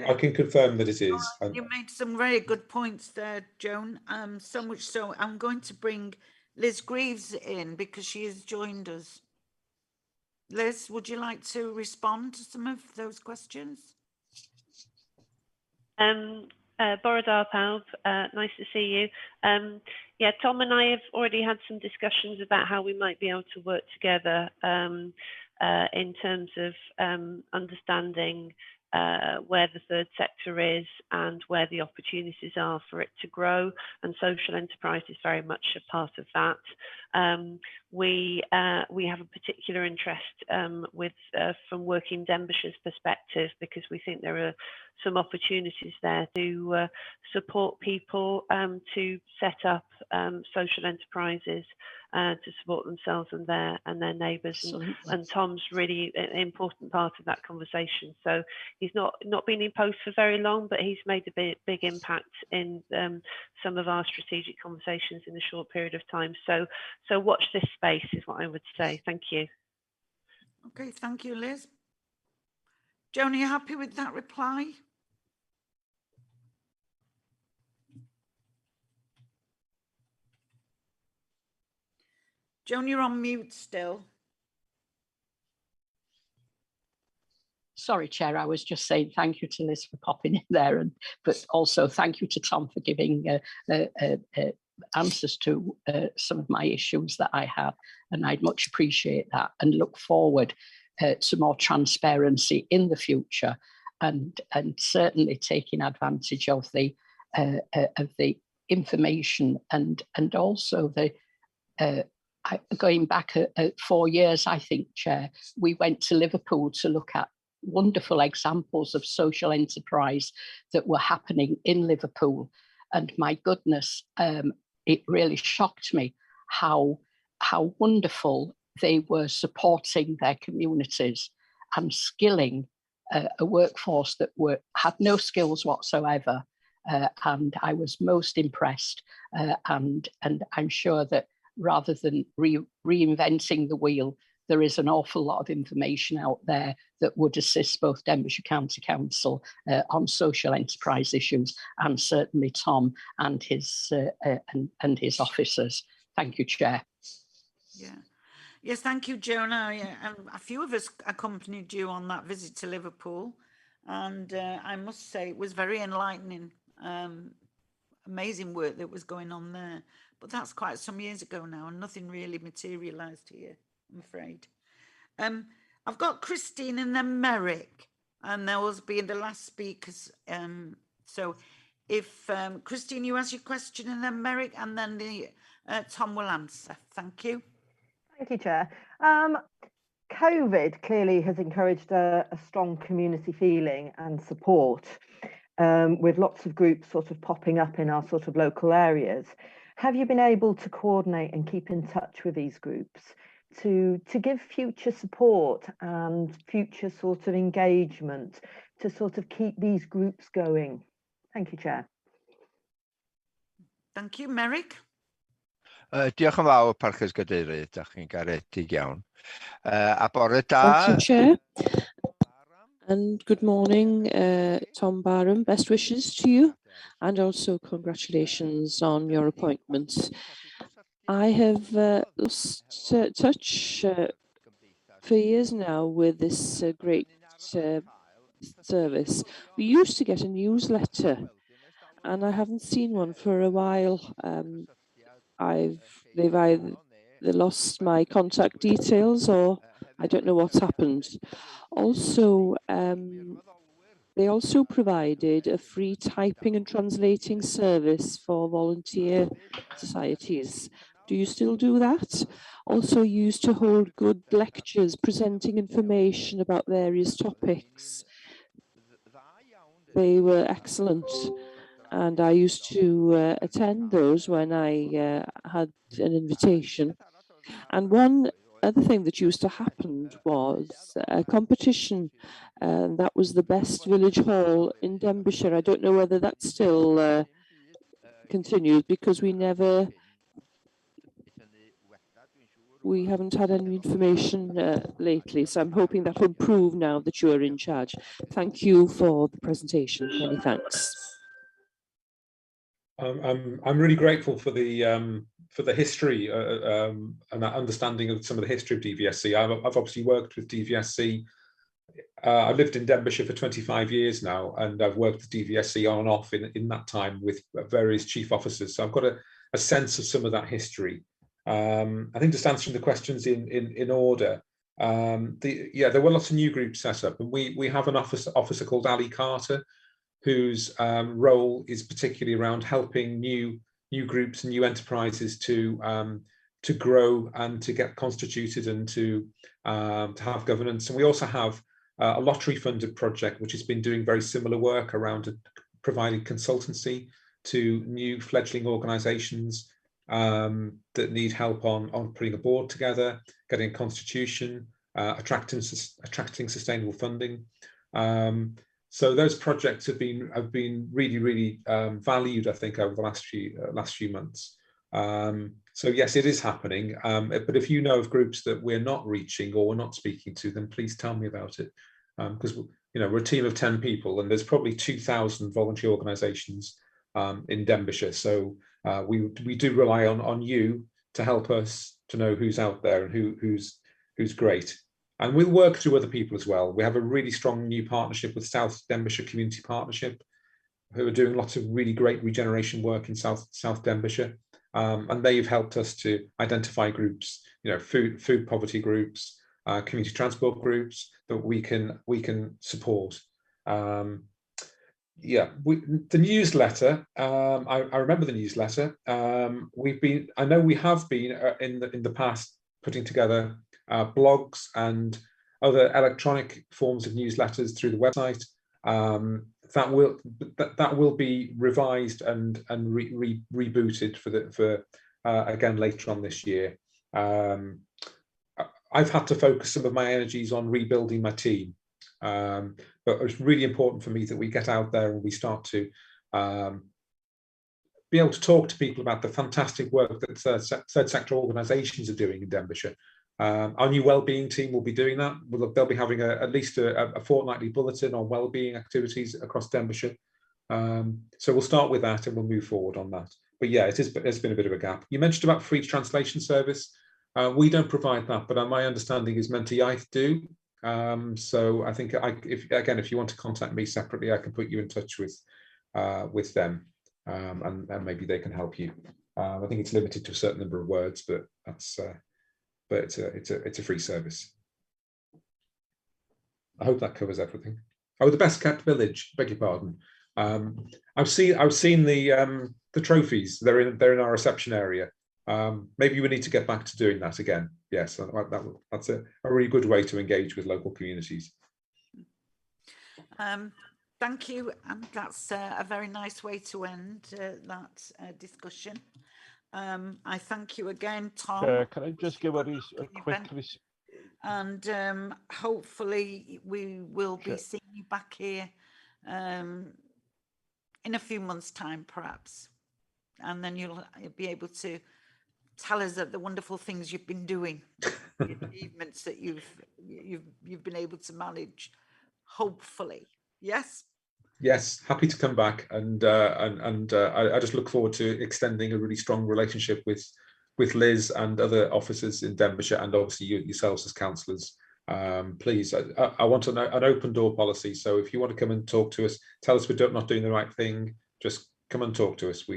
I can confirm that it is. You made some very good points there, Joan. So much so, I'm going to bring Liz Greaves in because she has joined us. Liz, would you like to respond to some of those questions? Borodar Paub, nice to see you. Yeah, Tom and I have already had some discussions about how we might be able to work together in terms of understanding where the third sector is and where the opportunities are for it to grow, and social enterprise is very much a part of that. We have a particular interest from Working Denbishire's perspective, because we think there are some opportunities there to support people to set up social enterprises to support themselves and their neighbours, and Tom's really an important part of that conversation. So he's not been in post for very long, but he's made a big impact in some of our strategic conversations in a short period of time. So watch this space is what I would say. Thank you. Okay, thank you, Liz. Joan, are you happy with that reply? Joan, you're on mute still. Sorry, Chair, I was just saying thank you to Liz for popping in there, but also thank you to Tom for giving answers to some of my issues that I have, and I'd much appreciate that and look forward to more transparency in the future, and certainly taking advantage of the information and also the going back 4 years, I think, Chair, we went to Liverpool to look at wonderful examples of social enterprise that were happening in Liverpool. And my goodness, it really shocked me how wonderful they were supporting their communities and skilling a workforce that had no skills whatsoever. And I was most impressed. And I'm sure that rather than reinventing the wheel, there is an awful lot of information out there that would assist both Denbighshire County Council on social enterprise issues, and certainly Tom and his officers. Thank you, Chair. Yeah. Yes, thank you, Jonah. A few of us accompanied you on that visit to Liverpool, and I must say it was very enlightening. Amazing work that was going on there. But that's quite some years ago now, and nothing really materialised here, I'm afraid. I've got Christine and then Merrick, and those being the last speakers. So if Christine, you ask your question, and then Merrick, and then Tom will answer. Thank you. Thank you, Chair. COVID clearly has encouraged a strong community feeling and support, with lots of groups sort of popping up in our sort of local areas. Have you been able to coordinate and keep in touch with these groups to give future support and future sort of engagement to sort of keep these groups going? Thank you, Chair. Thank you, Merrick. Diolch yn fawr, Parchus Gadeirydd, dach chi'n garedig iawn. A bore da. Thank you, Chair. And good morning, Tom Barham. Best wishes to you, and also congratulations on your appointment. I have lost touch for years now with this great service. We used to get a newsletter, and I haven't seen one for a while. They've either lost my contact details, or I don't know what's happened. Also, they also provided a free typing and translating service for volunteer societies. Do you still do that? Also used to hold good lectures presenting information about various topics. They were excellent, and I used to attend those when I had an invitation. And one other thing that used to happen was a competition, and that was the best village hall in Denbighshire. I don't know whether that's still continued, because we haven't had any information lately, so I'm hoping that will improve now that you're in charge. Thank you for the presentation. Many thanks. I'm really grateful for the history and that understanding of some of the history of DVSC. I've obviously worked with DVSC I've lived in Denbighshire for 25 years now, and I've worked with DVSC on and off in that time with various chief officers. So I've got a sense of some of that history. I think just answering the questions in order, there were lots of new groups set up, and we have an officer called Ali Carter, whose role is particularly around helping new groups and new enterprises to grow and to get constituted and to have governance. And we also have a lottery funded project which has been doing very similar work around providing consultancy to new fledgling organisations that need help on putting a board together, getting a constitution, attracting sustainable funding. So those projects have been really valued, I think, over the last few months. So yes, it is happening. But if you know of groups that we're not reaching or we're not speaking to, then please tell me about it. Because we're a team of 10 people, and there's probably 2,000 voluntary organisations in Denbighshire. So we do rely on you to help us to know who's out there and who's great. And we'll work through other people as well. We have a really strong new partnership with South Denbighshire Community Partnership, who are doing lots of really great regeneration work in South Denbighshire. And they've helped us to identify groups, food poverty groups, community transport groups that we can support. The newsletter. I remember the newsletter. I know we have been in the past putting together blogs and other electronic forms of newsletters through the website. That will be revised and rebooted for again later on this year. I've had to focus some of my energies on rebuilding my team, but it's really important for me that we get out there and we start to be able to talk to people about the fantastic work that third sector organisations are doing in Denbighshire. Our new wellbeing team will be doing that. They'll be having at least a fortnightly bulletin on wellbeing activities across Denbighshire. So we'll start with that and we'll move forward on that. But yeah, it's been a bit of a gap. You mentioned about free translation service. We don't provide that, but my understanding is Mentor Iaith do. So I think if you want to contact me separately, I can put you in touch with them, and maybe they can help you. I think it's limited to a certain number of words, but it's a free service. I hope that covers everything. Oh, the best kept village. Beg your pardon. I've seen the trophies. They're in our reception area. Maybe we need to get back to doing that again. Yes, that's a really good way to engage with local communities. Thank you, and that's a very nice way to end that discussion. I thank you again, Tom. Can I just give a quick and hopefully we will be seeing you back here in a few months' time, perhaps, and then you'll be able to tell us the wonderful things you've been doing, the achievements that you've been able to manage. Hopefully, yes. Yes, happy to come back, and I just look forward to extending a really strong relationship with Liz and other officers in Denbighshire, and obviously yourselves as councillors. Please, I want an open door policy. So if you want to come and talk to us, tell us we're not doing the right thing, just come and talk to us.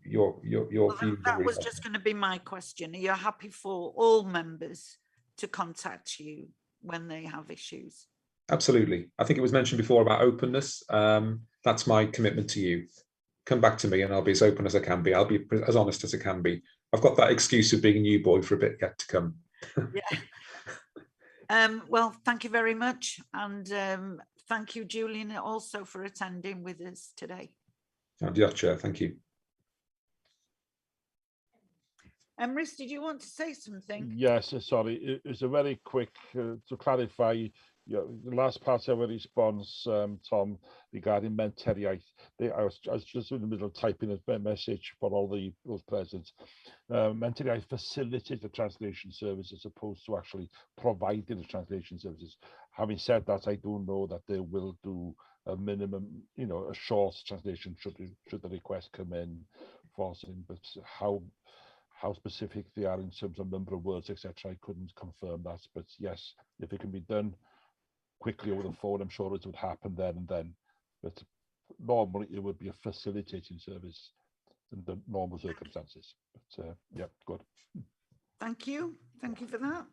Your views. That was just going to be my question. Are you happy for all members to contact you when they have issues? Absolutely. I think it was mentioned before about openness. That's my commitment to you. Come back to me and I'll be as open as I can be. I'll be as honest as I can be. I've got that excuse of being a new boy for a bit yet to come. Yeah. Well, thank you very much. And thank you, Julian, also for attending with us today. Chair, thank you. Emrys, did you want to say something? Yes, sorry. It's a very quick, to clarify, the last part of a response, Tom, regarding Mentor Iaith. I was just in the middle of typing a message for all those present. Mentor Iaith facilitates the translation service as opposed to actually providing the translation services. Having said that, I do know that they will do a minimum, a short translation should the request come in for something, but how specific they are in terms of number of words, etc. I couldn't confirm that, but yes, if it can be done quickly over the phone. I'm sure it would happen then and then, but normally it would be a facilitating service in the normal circumstances. But yeah, good. Thank you for that.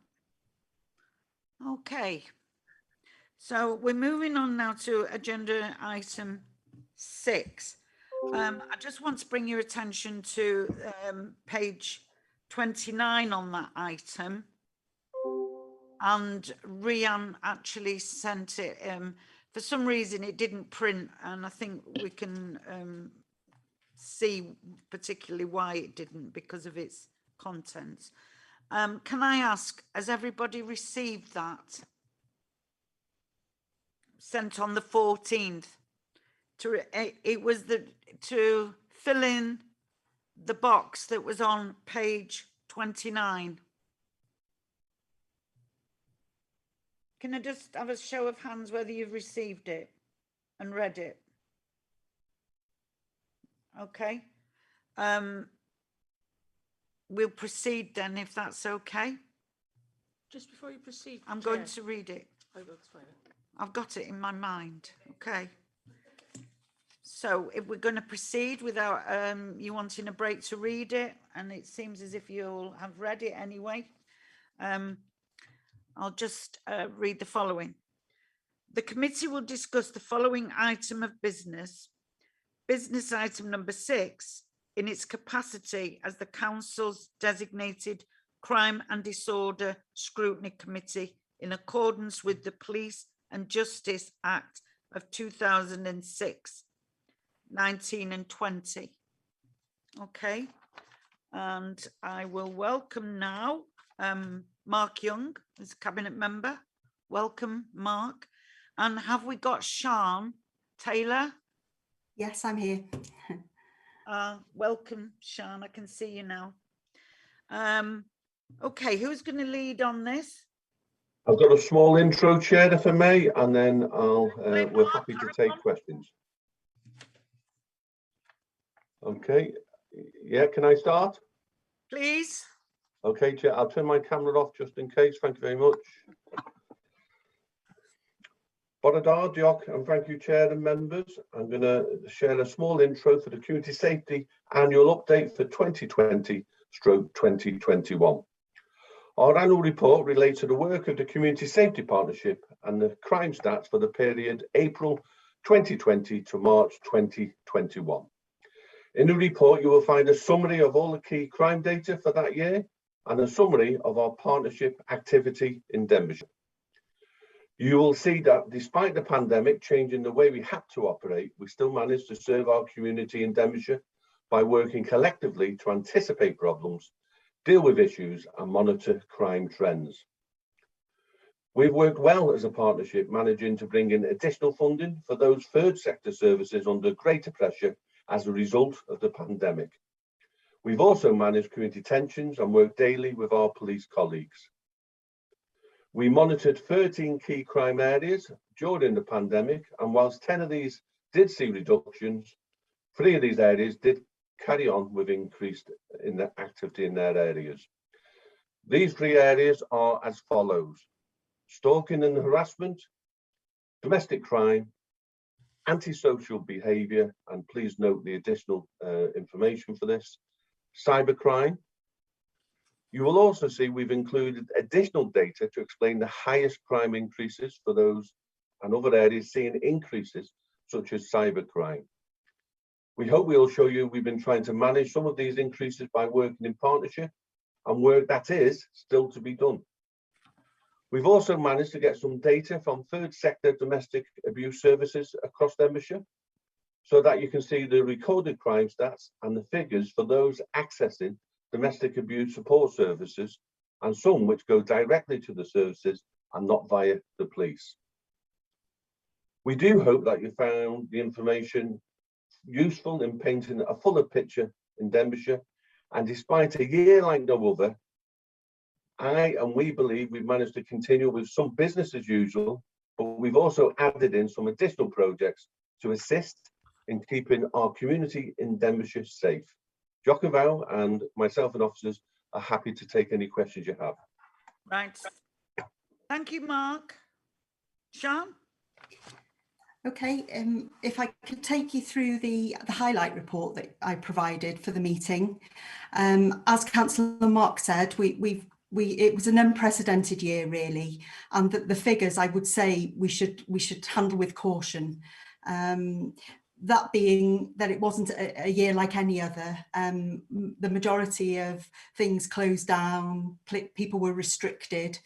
Okay, so we're moving on now to agenda item 6. I just want to bring your attention to page 29 on that item, and Rian actually sent it. For some reason it didn't print, and I think we can see particularly why it didn't, because of its contents. Can I ask, has everybody received that? Sent on the 14th. It was to fill in the box that was on page 29. Can I just have a show of hands whether you've received it and read it? Okay. We'll proceed then, if that's okay. Just before you proceed, I'm going to read it. Oh, that's fine. I've got it in my mind. Okay. So if we're going to proceed without you wanting a break to read it, and it seems as if you'll have read it anyway, I'll just read the following. The committee will discuss the following item of business. Business item number 6, in its capacity as the council's designated Crime and Disorder Scrutiny Committee in accordance with the Police and Justice Act of 2006, 19 and 20. Okay, and I will welcome now Mark Young as a cabinet member. Welcome, Mark. And have we got Sean Taylor? Yes, I'm here. Welcome, Sean. I can see you now. Okay, who's going to lead on this? I've got a small intro, Chair, if I may, and then we're happy to take questions. Okay, yeah, can I start? Please. Okay, Chair, I'll turn my camera off just in case. Thank you very much. Boradar, Jock, and thank you, Chair and members. I'm going to share a small intro for the Community Safety Annual Update for 2020/2021. Our annual report relates to the work of the Community Safety Partnership and the crime stats for the period April 2020 to March 2021. In the report, you will find a summary of all the key crime data for that year and a summary of our partnership activity in Denbighshire. You will see that despite the pandemic changing the way we had to operate, we still managed to serve our community in Denbighshire by working collectively to anticipate problems, deal with issues and monitor crime trends. We've worked well as a partnership, managing to bring in additional funding for those third sector services under greater pressure as a result of the pandemic. We've also managed community tensions and worked daily with our police colleagues. We monitored 13 key crime areas during the pandemic, and whilst 10 of these did see reductions, 3 of these areas did carry on with increased in the activity in their areas. These 3 areas are as follows: stalking and harassment, domestic crime, antisocial behaviour, and please note the additional information for this, cybercrime. You will also see we've included additional data to explain the highest crime increases for those and other areas seeing increases such as cybercrime. We hope we will show you we've been trying to manage some of these increases by working in partnership and work that is still to be done. We've also managed to get some data from third sector domestic abuse services across Denbighshire so that you can see the recorded crime stats and the figures for those accessing domestic abuse support services, and some which go directly to the services and not via the police. We do hope that you found the information useful in painting a fuller picture in Denbighshire, and despite a year like no other, we believe we've managed to continue with some business as usual, but we've also added in some additional projects to assist in keeping our community in Denbighshire safe. Jokovow and myself and officers are happy to take any questions you have. Right. Thank you, Mark. Sian? Okay, if I could take you through the highlight report that I provided for the meeting. As Councillor Mark said, it was an unprecedented year really, and the figures I would say we should handle with caution. That being that it wasn't a year like any other. The majority of things closed down, people were restricted.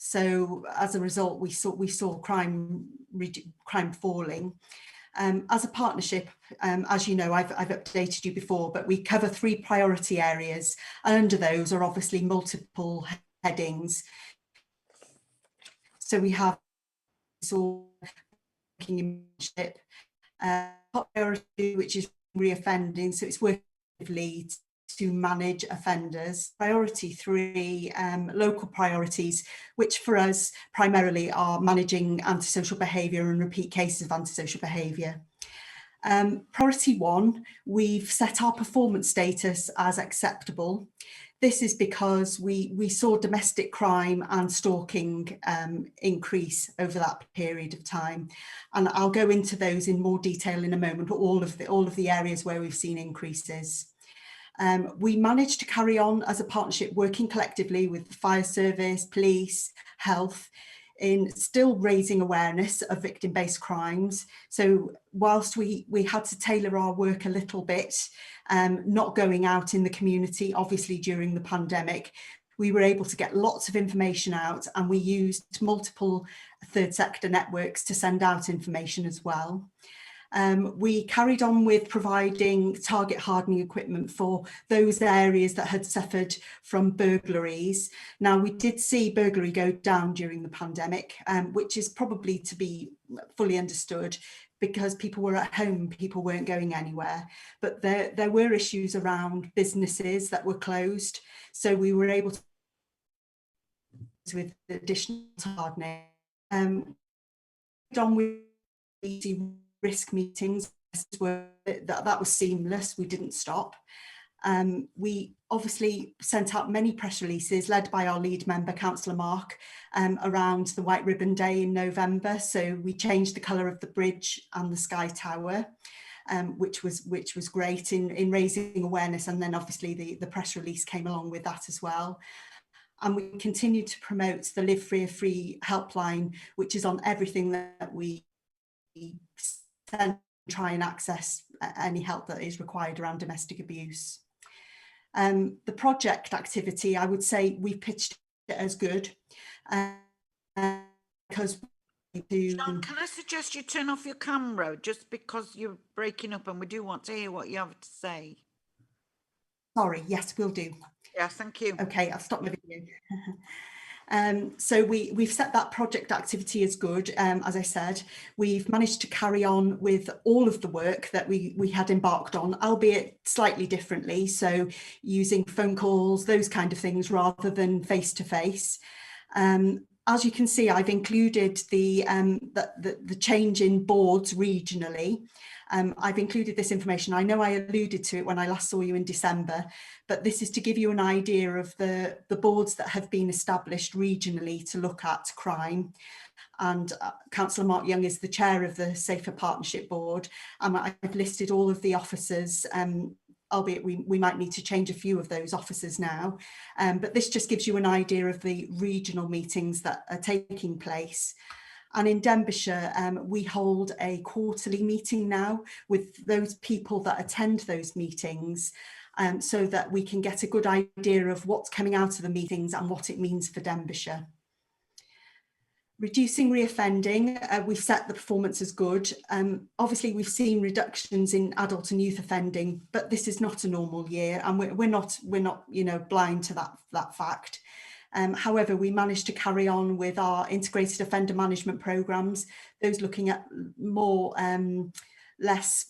So as a result, we saw crime falling. As a partnership, as you know, I've updated you before, but we cover 3 priority areas, and under those are obviously multiple headings. So we have top priority, which is reoffending, so it's working actively to manage offenders. Priority 3, local priorities, which for us primarily are managing antisocial behaviour and repeat cases of antisocial behaviour. Priority 1, we've set our performance status as acceptable. This is because we saw domestic crime and stalking increase over that period of time, and I'll go into those in more detail in a moment. But all of the areas where we've seen increases. We managed to carry on as a partnership, working collectively with the fire service, police, health, in still raising awareness of victim-based crimes. So whilst we had to tailor our work a little bit, not going out in the community, obviously during the pandemic, we were able to get lots of information out, and we used multiple third sector networks to send out information as well. We carried on with providing target hardening equipment for those areas that had suffered from burglaries. Now, we did see burglary go down during the pandemic, which is probably to be fully understood because people were at home, people weren't going anywhere. But there were issues around businesses that were closed. So we were able to, with additional hardening, on with risk meetings, that was seamless, we didn't stop. We obviously sent out many press releases led by our lead member, Councillor Mark, around the White Ribbon Day in November. So we changed the colour of the bridge and the Sky Tower, which was great in raising awareness, and then obviously the press release came along with that as well. And we continue to promote the Live Free Free helpline, which is on everything that we try and access any help that is required around domestic abuse. The project activity, I would say we pitched it as good because we do. Sean, can I suggest you turn off your camera just because you're breaking up and we do want to hear what you have to say? Sorry, yes, we'll do. Yeah, thank you. Okay, I'll stop the video. So we've set that project activity as good. As I said, we've managed to carry on with all of the work that we had embarked on, albeit slightly differently. So using phone calls, those kind of things, rather than face-to-face. As you can see, I've included the change in boards regionally. I've included this information. I know I alluded to it when I last saw you in December, but this is to give you an idea of the boards that have been established regionally to look at crime. And Councillor Mark Young is the chair of the Safer Partnership Board. I've listed all of the officers, albeit we might need to change a few of those officers now. But this just gives you an idea of the regional meetings that are taking place. And in Denbighshire, we hold a quarterly meeting now with those people that attend those meetings, so that we can get a good idea of what's coming out of the meetings and what it means for Denbighshire. Reducing reoffending, we've set the performance as good. Obviously, we've seen reductions in adult and youth offending, but this is not a normal year, and we're not blind to that fact. However, we managed to carry on with our integrated offender management programmes, those looking at more less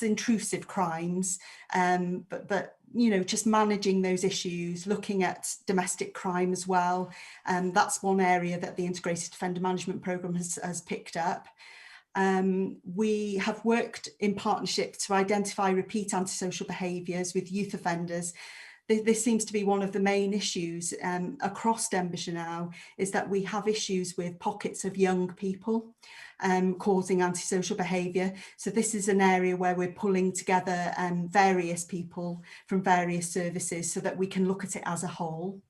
intrusive crimes, but just managing those issues, looking at domestic crime as well. That's one area that the integrated offender management programme has picked up. We have worked in partnership to identify repeat antisocial behaviours with youth offenders. this seems to be one of the main issues across Denbighshire now, is that we have issues with pockets of young people causing antisocial behaviour. So this is an area where we're pulling together various people from various services so that we can look at it as a whole.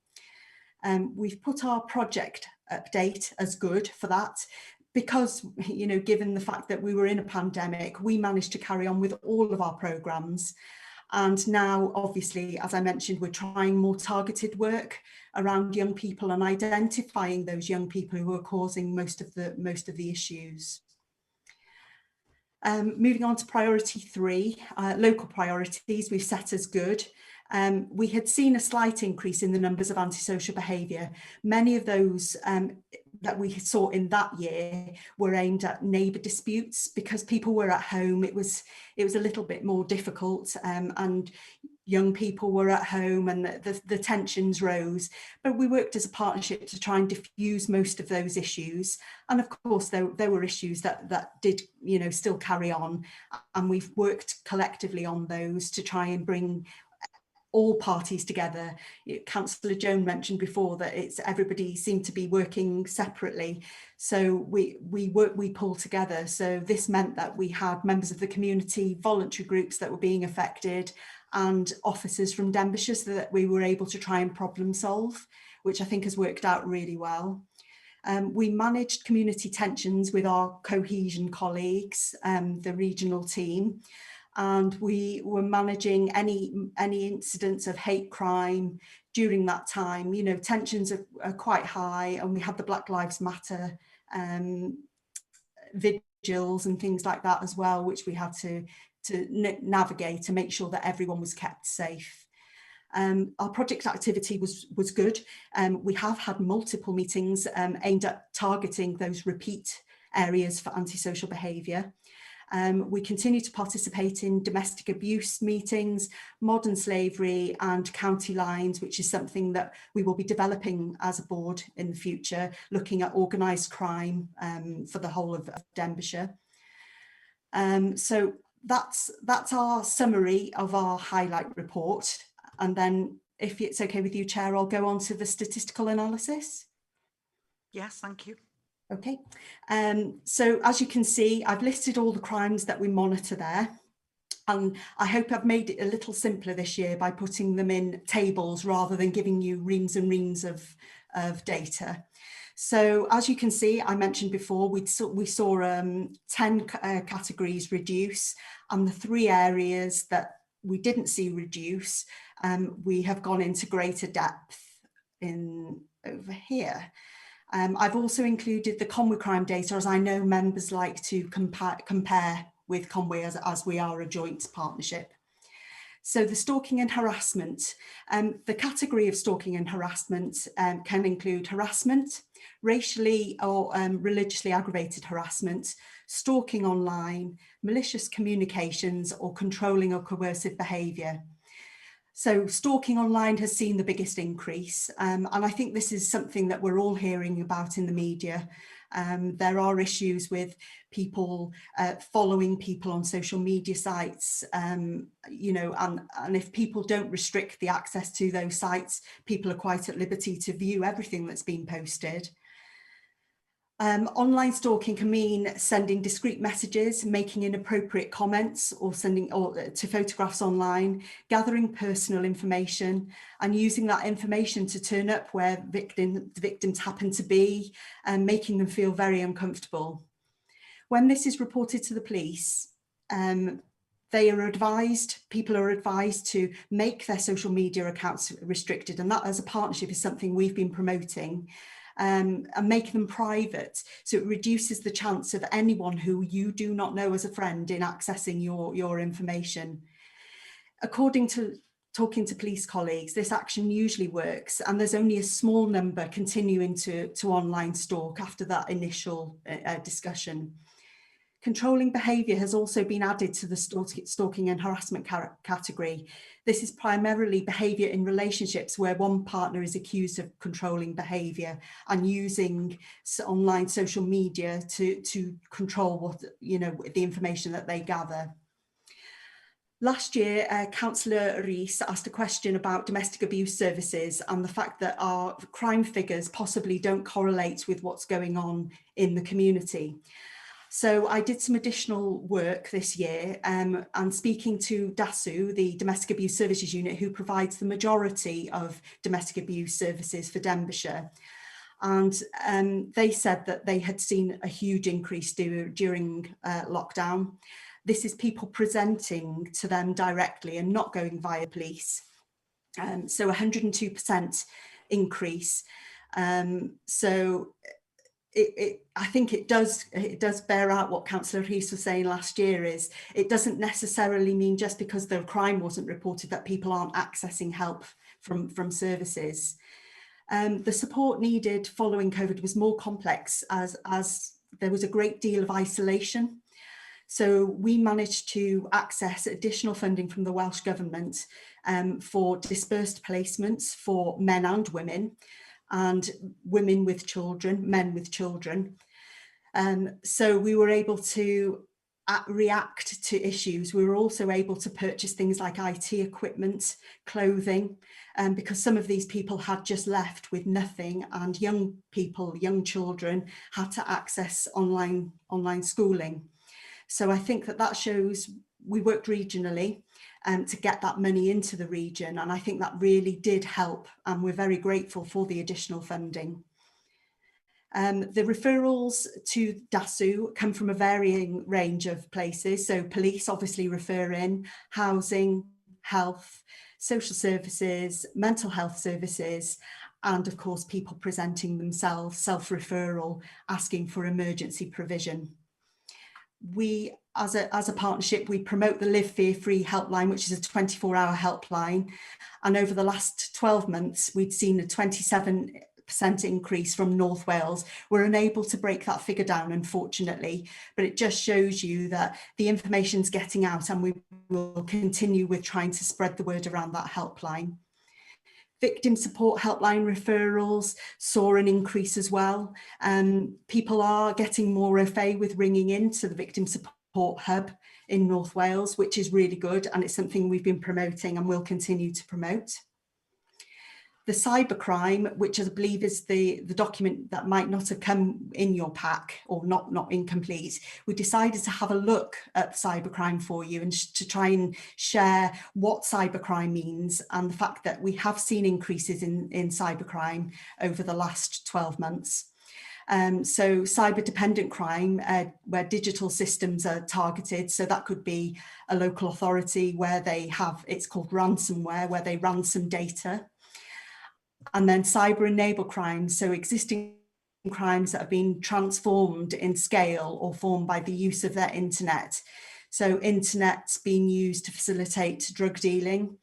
We've put our project update as good for that, because, you know, given the fact that we were in a pandemic, we managed to carry on with all of our programmes. And now, obviously, as I mentioned, we're trying more targeted work around young people and identifying those young people who are causing most of the issues. Moving on to priority 3, local priorities we've set as good. We had seen a slight increase in the numbers of antisocial behaviour. Many of those that we saw in that year were aimed at neighbour disputes, because people were at home. It was a little bit more difficult, and young people were at home, and the tensions rose. But we worked as a partnership to try and diffuse most of those issues. And of course, there were issues that did, you know, still carry on, and we've worked collectively on those to try and bring all parties together. Councillor Joan mentioned before that everybody seemed to be working separately, so we pulled together. So this meant that we had members of the community, voluntary groups that were being affected, and officers from Denbighshire, so that we were able to try and problem solve, which I think has worked out really well. We managed community tensions with our cohesion colleagues, the regional team, and we were managing any incidents of hate crime during that time. You know, tensions are quite high, and we had the Black Lives Matter vigils and things like that as well, which we had to navigate to make sure that everyone was kept safe. Our project activity was good. We have had multiple meetings aimed at targeting those repeat areas for antisocial behaviour. We continue to participate in domestic abuse meetings, modern slavery and county lines, which is something that we will be developing as a board in the future, looking at organised crime for the whole of Denbighshire. So that's our summary of our highlight report. And then, if it's okay with you, Chair, I'll go on to the statistical analysis. Yes, thank you. Okay, so as you can see, I've listed all the crimes that we monitor there, and I hope I've made it a little simpler this year by putting them in tables rather than giving you reams and reams of data. So as you can see, I mentioned before, we saw 10 categories reduce, and the 3 areas that we didn't see reduce, we have gone into greater depth in over here. I've also included the Conwy crime data, as I know members like to compare with Conwy as we are a joint partnership. So the stalking and harassment, the category of stalking and harassment can include harassment, racially or religiously aggravated harassment, stalking online, malicious communications, or controlling or coercive behaviour. So stalking online has seen the biggest increase, and I think this is something that we're all hearing about in the media. There are issues with people following people on social media sites, you know, and if people don't restrict the access to those sites, people are quite at liberty to view everything that's been posted. Online stalking can mean sending discreet messages, making inappropriate comments, or sending to photographs online, gathering personal information and using that information to turn up where victims happen to be, and making them feel very uncomfortable. When this is reported to the police, people are advised to make their social media accounts restricted, and that as a partnership is something we've been promoting. And make them private, so it reduces the chance of anyone who you do not know as a friend in accessing your information. According to talking to police colleagues, this action usually works, and there's only a small number continuing to online stalk after that initial discussion. Controlling behaviour has also been added to the stalking and harassment category. This is primarily behaviour in relationships where one partner is accused of controlling behaviour and using online social media to control what, you know, the information that they gather. Last year, Councillor Rees asked a question about domestic abuse services and the fact that our crime figures possibly don't correlate with what's going on in the community. So I did some additional work this year and speaking to DASU, the Domestic Abuse Services Unit, who provides the majority of domestic abuse services for Denbighshire. And they said that they had seen a huge increase during lockdown. This is people presenting to them directly and not going via police. So 102% increase. So I think it does bear out what Councillor Rees was saying last year, is it doesn't necessarily mean just because the crime wasn't reported that people aren't accessing help from services. The support needed following COVID was more complex as there was a great deal of isolation. So we managed to access additional funding from the Welsh Government for dispersed placements for men and women with children, men with children. So we were able to react to issues. We were also able to purchase things like IT equipment, clothing, because some of these people had just left with nothing, and young people, young children, had to access online schooling. So I think that shows we worked regionally to get that money into the region, and I think that really did help, and we're very grateful for the additional funding. The referrals to DASU come from a varying range of places. So police obviously refer in, housing, health, social services, mental health services, and of course people presenting themselves, self-referral, asking for emergency provision. We, as a partnership, we promote the Live Fear Free helpline, which is a 24-hour helpline. And over the last 12 months, we'd seen a 27% increase from North Wales. We're unable to break that figure down, unfortunately, but it just shows you that the information's getting out, and we will continue with trying to spread the word around that helpline. Victim support helpline referrals saw an increase as well. People are getting more au fait with ringing into the victim support hub in North Wales, which is really good, and it's something we've been promoting and will continue to promote. The cybercrime, which I believe is the document that might not have come in your pack or not incomplete, we decided to have a look at cybercrime for you and to try and share what cybercrime means and the fact that we have seen increases in cybercrime over the last 12 months. So cyber dependent crime, where digital systems are targeted. So that could be a local authority where they have, it's called ransomware, where they ransom data. And then cyber enabled crimes, so existing crimes that have been transformed in scale or formed by the use of their internet. So internet's being used to facilitate drug dealing,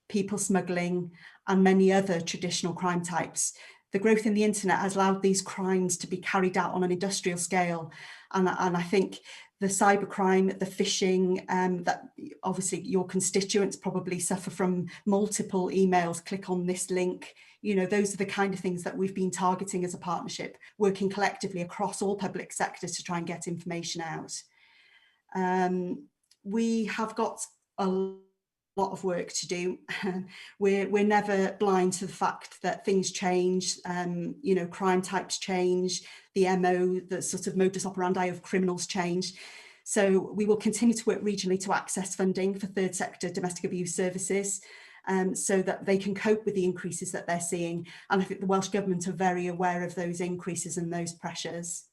people smuggling, and many other traditional crime types. The growth in the internet has allowed these crimes to be carried out on an industrial scale. And I think the cybercrime, the phishing, that obviously your constituents probably suffer from multiple emails, click on this link. You know, those are the kind of things that we've been targeting as a partnership, working collectively across all public sectors to try and get information out. We have got a lot of work to do. We're never blind to the fact that things change, you know, crime types change, the MO, the sort of modus operandi of criminals change. So we will continue to work regionally to access funding for third sector domestic abuse services, so that they can cope with the increases that they're seeing. And I think the Welsh Government are very aware of those increases and those pressures.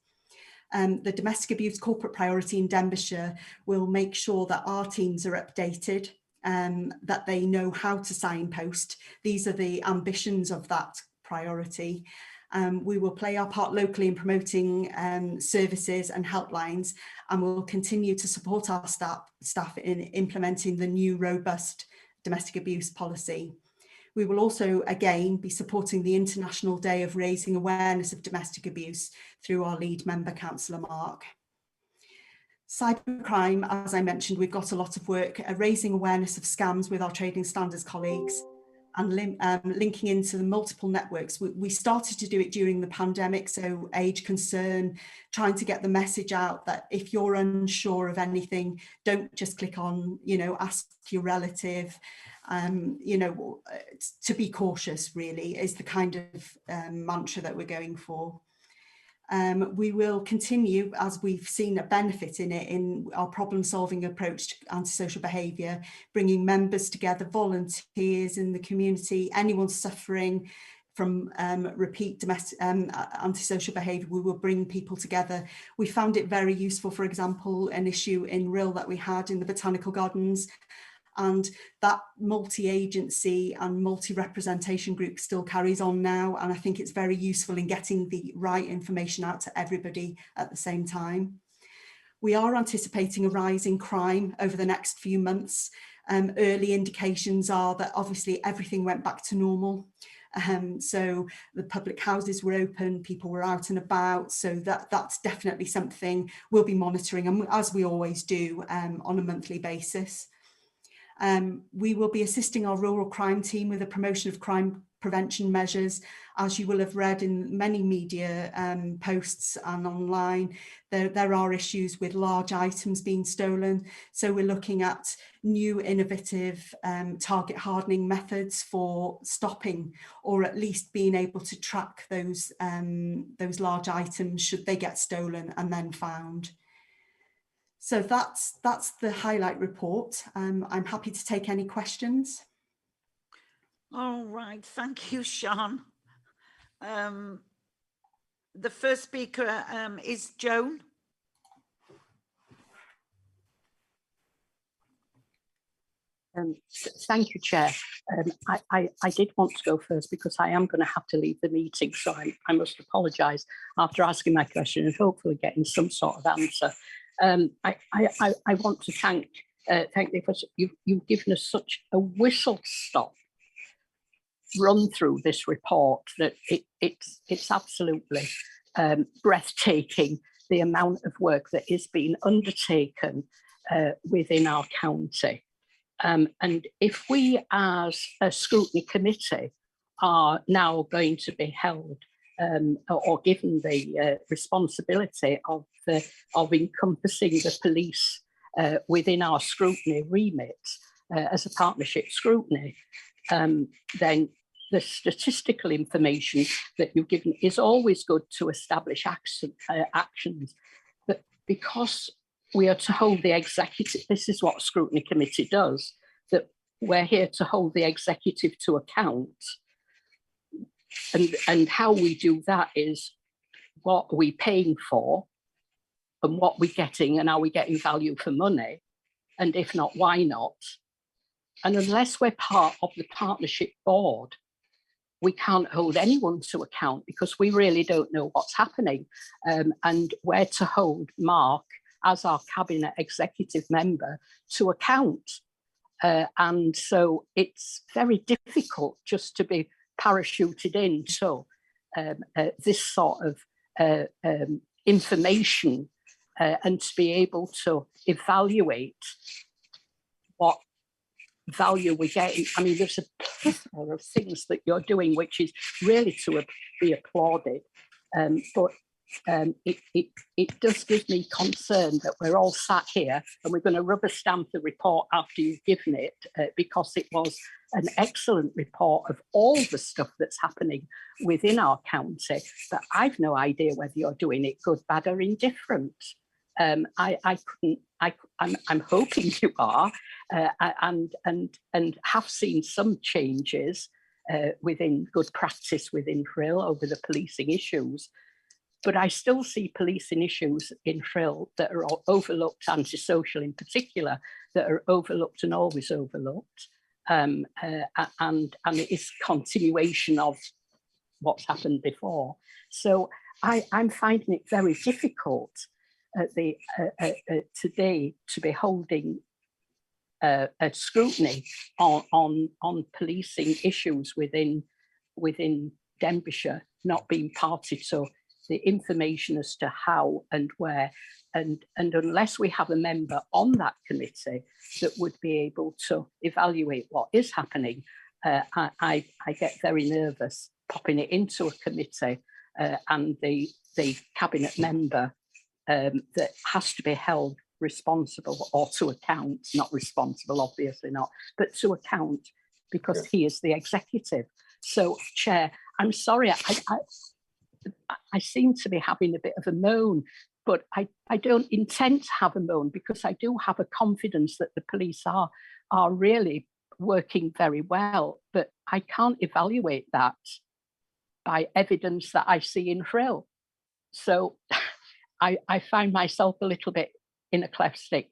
The domestic abuse corporate priority in Denbighshire will make sure that our teams are updated, that they know how to signpost. These are the ambitions of that priority. We will play our part locally in promoting services and helplines, and we'll continue to support our staff in implementing the new robust domestic abuse policy. We will also, again, be supporting the International Day of Raising Awareness of Domestic Abuse through our lead member, Councillor Mark. Cybercrime, as I mentioned, we've got a lot of work raising awareness of scams with our trading standards colleagues, and linking into the multiple networks. We started to do it during the pandemic, so age concern, trying to get the message out that if you're unsure of anything, don't just click on, you know, ask your relative. You know, to be cautious really is the kind of mantra that we're going for. We will continue, as we've seen a benefit in it, in our problem-solving approach to antisocial behaviour, bringing members together, volunteers in the community, anyone suffering from repeat domestic antisocial behaviour, we will bring people together. We found it very useful, for example, an issue in Rhyl that we had in the Botanical Gardens, and that multi-agency and multi-representation group still carries on now, and I think it's very useful in getting the right information out to everybody at the same time. We are anticipating a rise in crime over the next few months. Early indications are that obviously everything went back to normal. So the public houses were open, people were out and about, so that's definitely something we'll be monitoring, and as we always do, on a monthly basis. We will be assisting our rural crime team with the promotion of crime prevention measures. As you will have read in many media posts and online, there are issues with large items being stolen. So we're looking at new innovative target hardening methods for stopping, or at least being able to track those large items should they get stolen and then found. So that's the highlight report. I'm happy to take any questions. All right, thank you, Sean. The first speaker is Joan. Thank you, Chair. I did want to go first because I am going to have to leave the meeting, so I must apologise after asking my question and hopefully getting some sort of answer. I want to thank you because you've given us such a whistle-stop run through this report that it's absolutely breathtaking, the amount of work that is being undertaken within our county. And if we as a scrutiny committee are now going to be held or given the responsibility of encompassing the police within our scrutiny remit as a partnership scrutiny, then the statistical information that you've given is always good to establish actions. But because we are to hold the executive, this is what Scrutiny Committee does, that we're here to hold the executive to account. And how we do that is what are we paying for and what we're getting, and are we getting value for money? And if not, why not? And unless we're part of the partnership board, we can't hold anyone to account because we really don't know what's happening. And we're to hold Mark as our cabinet executive member to account. And so it's very difficult just to be parachuted into this sort of information and to be able to evaluate what value we're getting. I mean, there's a plethora of things that you're doing which is really to be applauded, but it does give me concern that we're all sat here and we're going to rubber stamp the report after you've given it, because it was an excellent report of all the stuff that's happening within our county, but I've no idea whether you're doing it good, bad or indifferent. I'm hoping you are, and have seen some changes within good practice within Frill over the policing issues. But I still see policing issues in Frill that are overlooked, antisocial in particular, that are overlooked and always overlooked. And it is continuation of what's happened before. So I'm finding it very difficult today to be holding a scrutiny on policing issues within Denbighshire, not being party to the information as to how and where, and unless we have a member on that committee that would be able to evaluate what is happening, I get very nervous popping it into a committee and the cabinet member that has to be held responsible or to account, not responsible, obviously not, but to account because he is the executive. So, Chair, I'm sorry, I seem to be having a bit of a moan, but I don't intend to have a moan because I do have a confidence that the police are really working very well, but I can't evaluate that by evidence that I see in Frill. So I find myself a little bit in a cleft stick.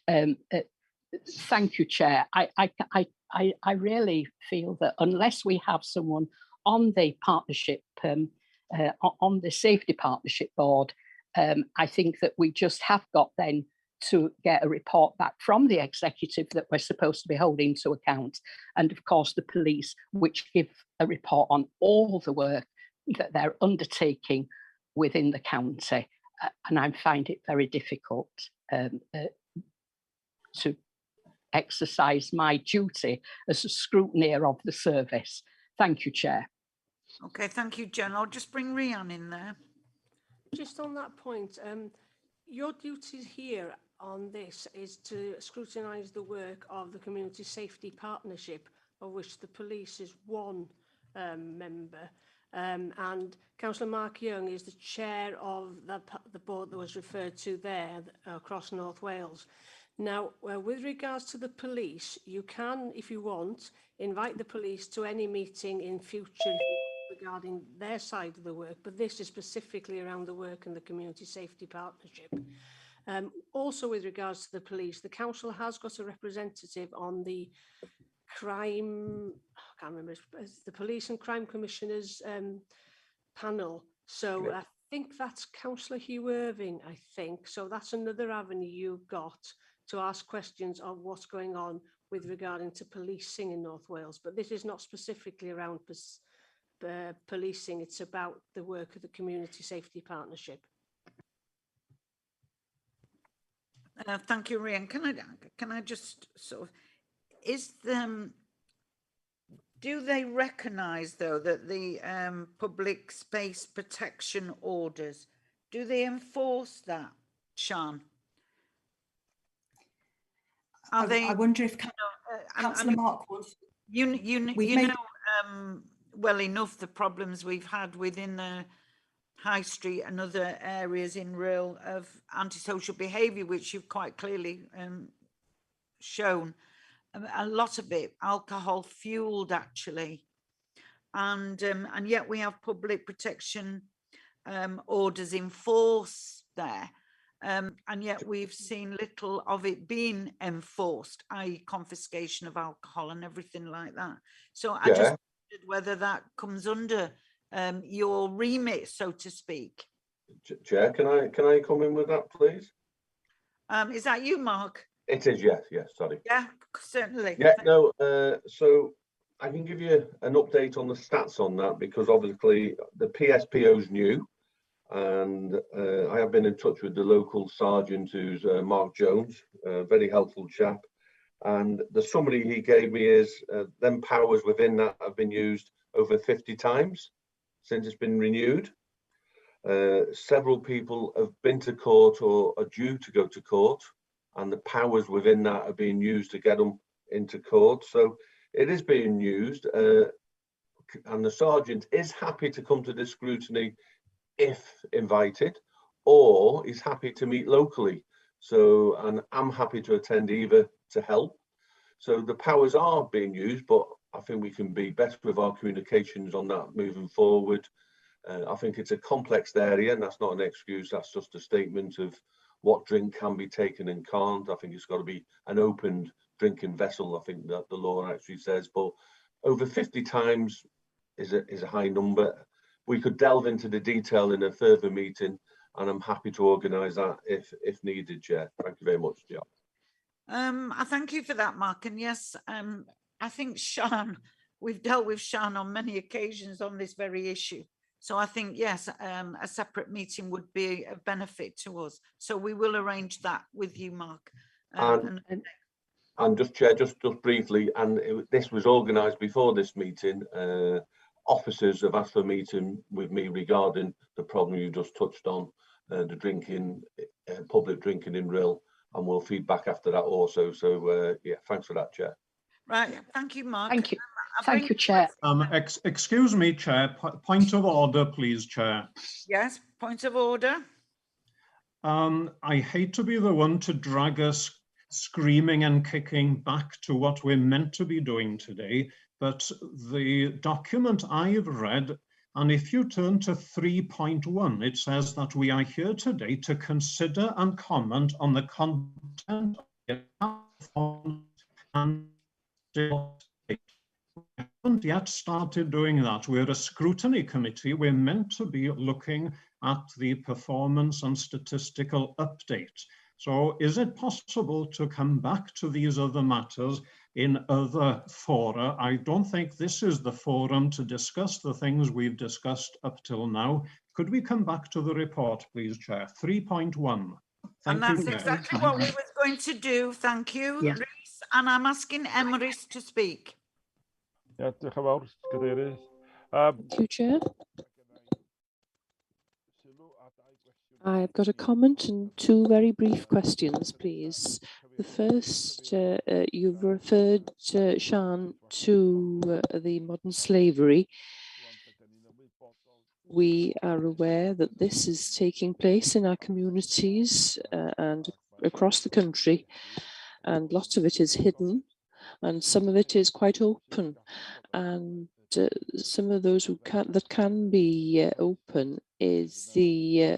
Thank you, Chair. I really feel that unless we have someone on the partnership, on the safety partnership board, I think that we just have got then to get a report back from the executive that we're supposed to be holding to account. And of course, the police, which give a report on all the work that they're undertaking within the county. And I find it very difficult to exercise my duty as a scrutineer of the service. Thank you, Chair. Okay, thank you, Jen. I'll just bring Rhiannon in there. Just on that point, your duty here on this is to scrutinise the work of the Community Safety Partnership, of which the police is one member. And Councillor Mark Young is the chair of the board that was referred to there across North Wales. Now, with regards to the police, you can, if you want, invite the police to any meeting in future regarding their side of the work, but this is specifically around the work in the Community Safety Partnership. Also, with regards to the police, the council has got a representative on the crime, I can't remember, it's the Police and Crime Commissioners panel. So I think that's Councillor Hugh Irving, I think. So that's another avenue you've got to ask questions of what's going on with regarding to policing in North Wales. But this is not specifically around policing, it's about the work of the Community Safety Partnership. Thank you, Rhiannon. Can I just sort of, do they recognise though that the public space protection orders, do they enforce that, Sian? I wonder if Councillor Mark was. You know well enough the problems we've had within the High Street and other areas in rural of antisocial behaviour, which you've quite clearly shown. A lot of it alcohol fueled, actually, and yet we have public protection orders in force there, and yet we've seen little of it being enforced, i.e. confiscation of alcohol and everything like that. So I just wondered whether that comes under your remit, so to speak. Chair, can I come in with that, please? Is that you, Mark? It is, yes, sorry. Yeah, certainly. Yeah, no, so I can give you an update on the stats on that, because obviously the PSPO is new, and I have been in touch with the local sergeant, who's Mark Jones, a very helpful chap, and the summary he gave me is them powers within that have been used over 50 times since it's been renewed. Several people have been to court or are due to go to court, and the powers within that are being used to get them into court. So it is being used, and the sergeant is happy to come to this scrutiny if invited, or he's happy to meet locally. So, and I'm happy to attend either to help. So the powers are being used, but I think we can be better with our communications on that moving forward. I think it's a complex area, and that's not an excuse, that's just a statement of what drink can be taken and can't. I think it's got to be an open drinking vessel, I think that the law actually says, but over 50 times is a high number. We could delve into the detail in a further meeting, and I'm happy to organise that if needed, Chair. Thank you very much, Chair. I thank you for that, Mark. And yes, I think Sian, we've dealt with Sian on many occasions on this very issue. So I think, yes, a separate meeting would be a benefit to us. So we will arrange that with you, Mark. And And just Chair, just briefly, and this was organised before this meeting. Officers have asked for a meeting with me regarding the problem you just touched on, the drinking, public drinking in Rill, and we'll feed back after that also. So yeah, thanks for that, Chair. Right, thank you, Mark. Thank you. Thank you, Chair. Excuse me, Chair. Point of order, please, Chair. Yes, point of order. I hate to be the one to drag us screaming and kicking back to what we're meant to be doing today, but the document I've read, and if you turn to 3.1, it says that we are here today to consider and comment on the content of the and we haven't yet started doing that. We're a scrutiny committee. We're meant to be looking at the performance and statistical update. So is it possible to come back to these other matters in other fora? I don't think this is the forum to discuss the things we've discussed up till now. Could we come back to the report, please, Chair? 3.1. And that's exactly what we were going to do. Thank you, Yeah. Rhys. And I'm asking Emrys to speak. Yeah, diolch yn fawr, Cadeirydd. Thank you, Chair. I've got a comment and two very brief questions, please. The first, you've referred, Sian, to the modern slavery. We are aware that this is taking place in our communities and across the country, and lots of it is hidden and some of it is quite open, and some of those that can be open is the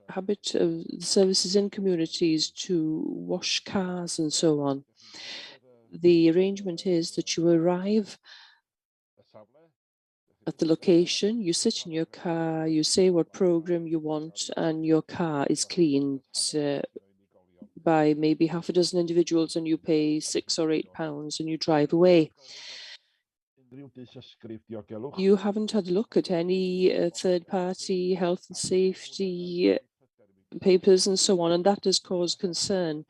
habit of the services in communities to wash cars and so on. The arrangement is that you arrive at the location, you sit in your car, you say what program you want, and your car is cleaned by maybe half a dozen individuals, and you pay £6 or £8 and you drive away. You haven't had a look at any third-party health and safety papers and so on, and that has caused concern.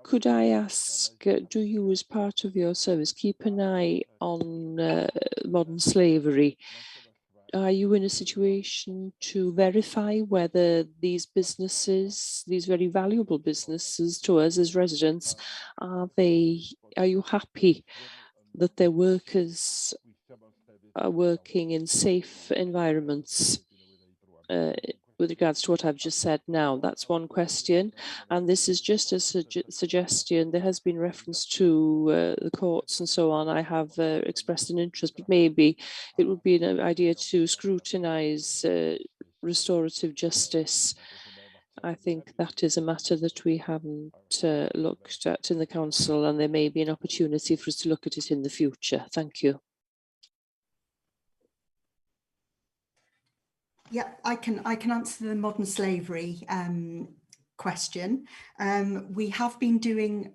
Could I ask, do you as part of your service keep an eye on modern slavery? Are you in a situation to verify whether these businesses, these very valuable businesses to us as residents, are you happy that their workers are working in safe environments? With regards to what I've just said now, that's one question. And this is just a suggestion. There has been reference to the courts and so on. I have expressed an interest, but maybe it would be an idea to scrutinise restorative justice. I think that is a matter that we haven't looked at in the council, and there may be an opportunity for us to look at it in the future. Thank you. Yeah, I can answer the modern slavery question. We have been doing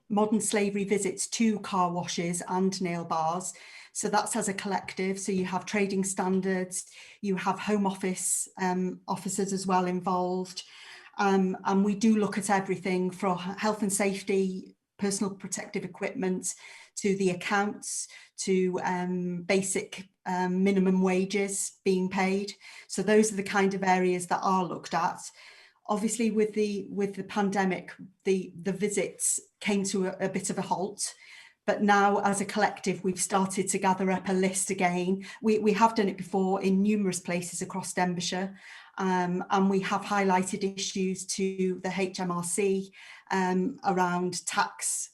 modern slavery visits to car washes and nail bars. So that's as a collective. So you have trading standards, you have Home Office officers as well involved. And we do look at everything from health and safety, personal protective equipment, to the accounts, to basic minimum wages being paid. So those are the kind of areas that are looked at. Obviously, with the pandemic, the visits came to a bit of a halt. But now, as a collective, we've started to gather up a list again. We have done it before in numerous places across Denbighshire, and we have highlighted issues to the HMRC around tax,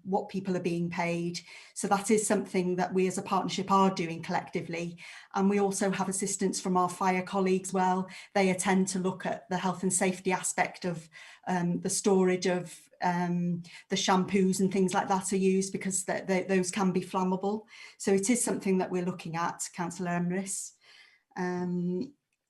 what people are being paid. So that is something that we as a partnership are doing collectively. And we also have assistance from our fire colleagues. Well, they attend to look at the health and safety aspect of the storage of the shampoos and things like that are used, because those can be flammable. So it is something that we're looking at, Councillor Emrys.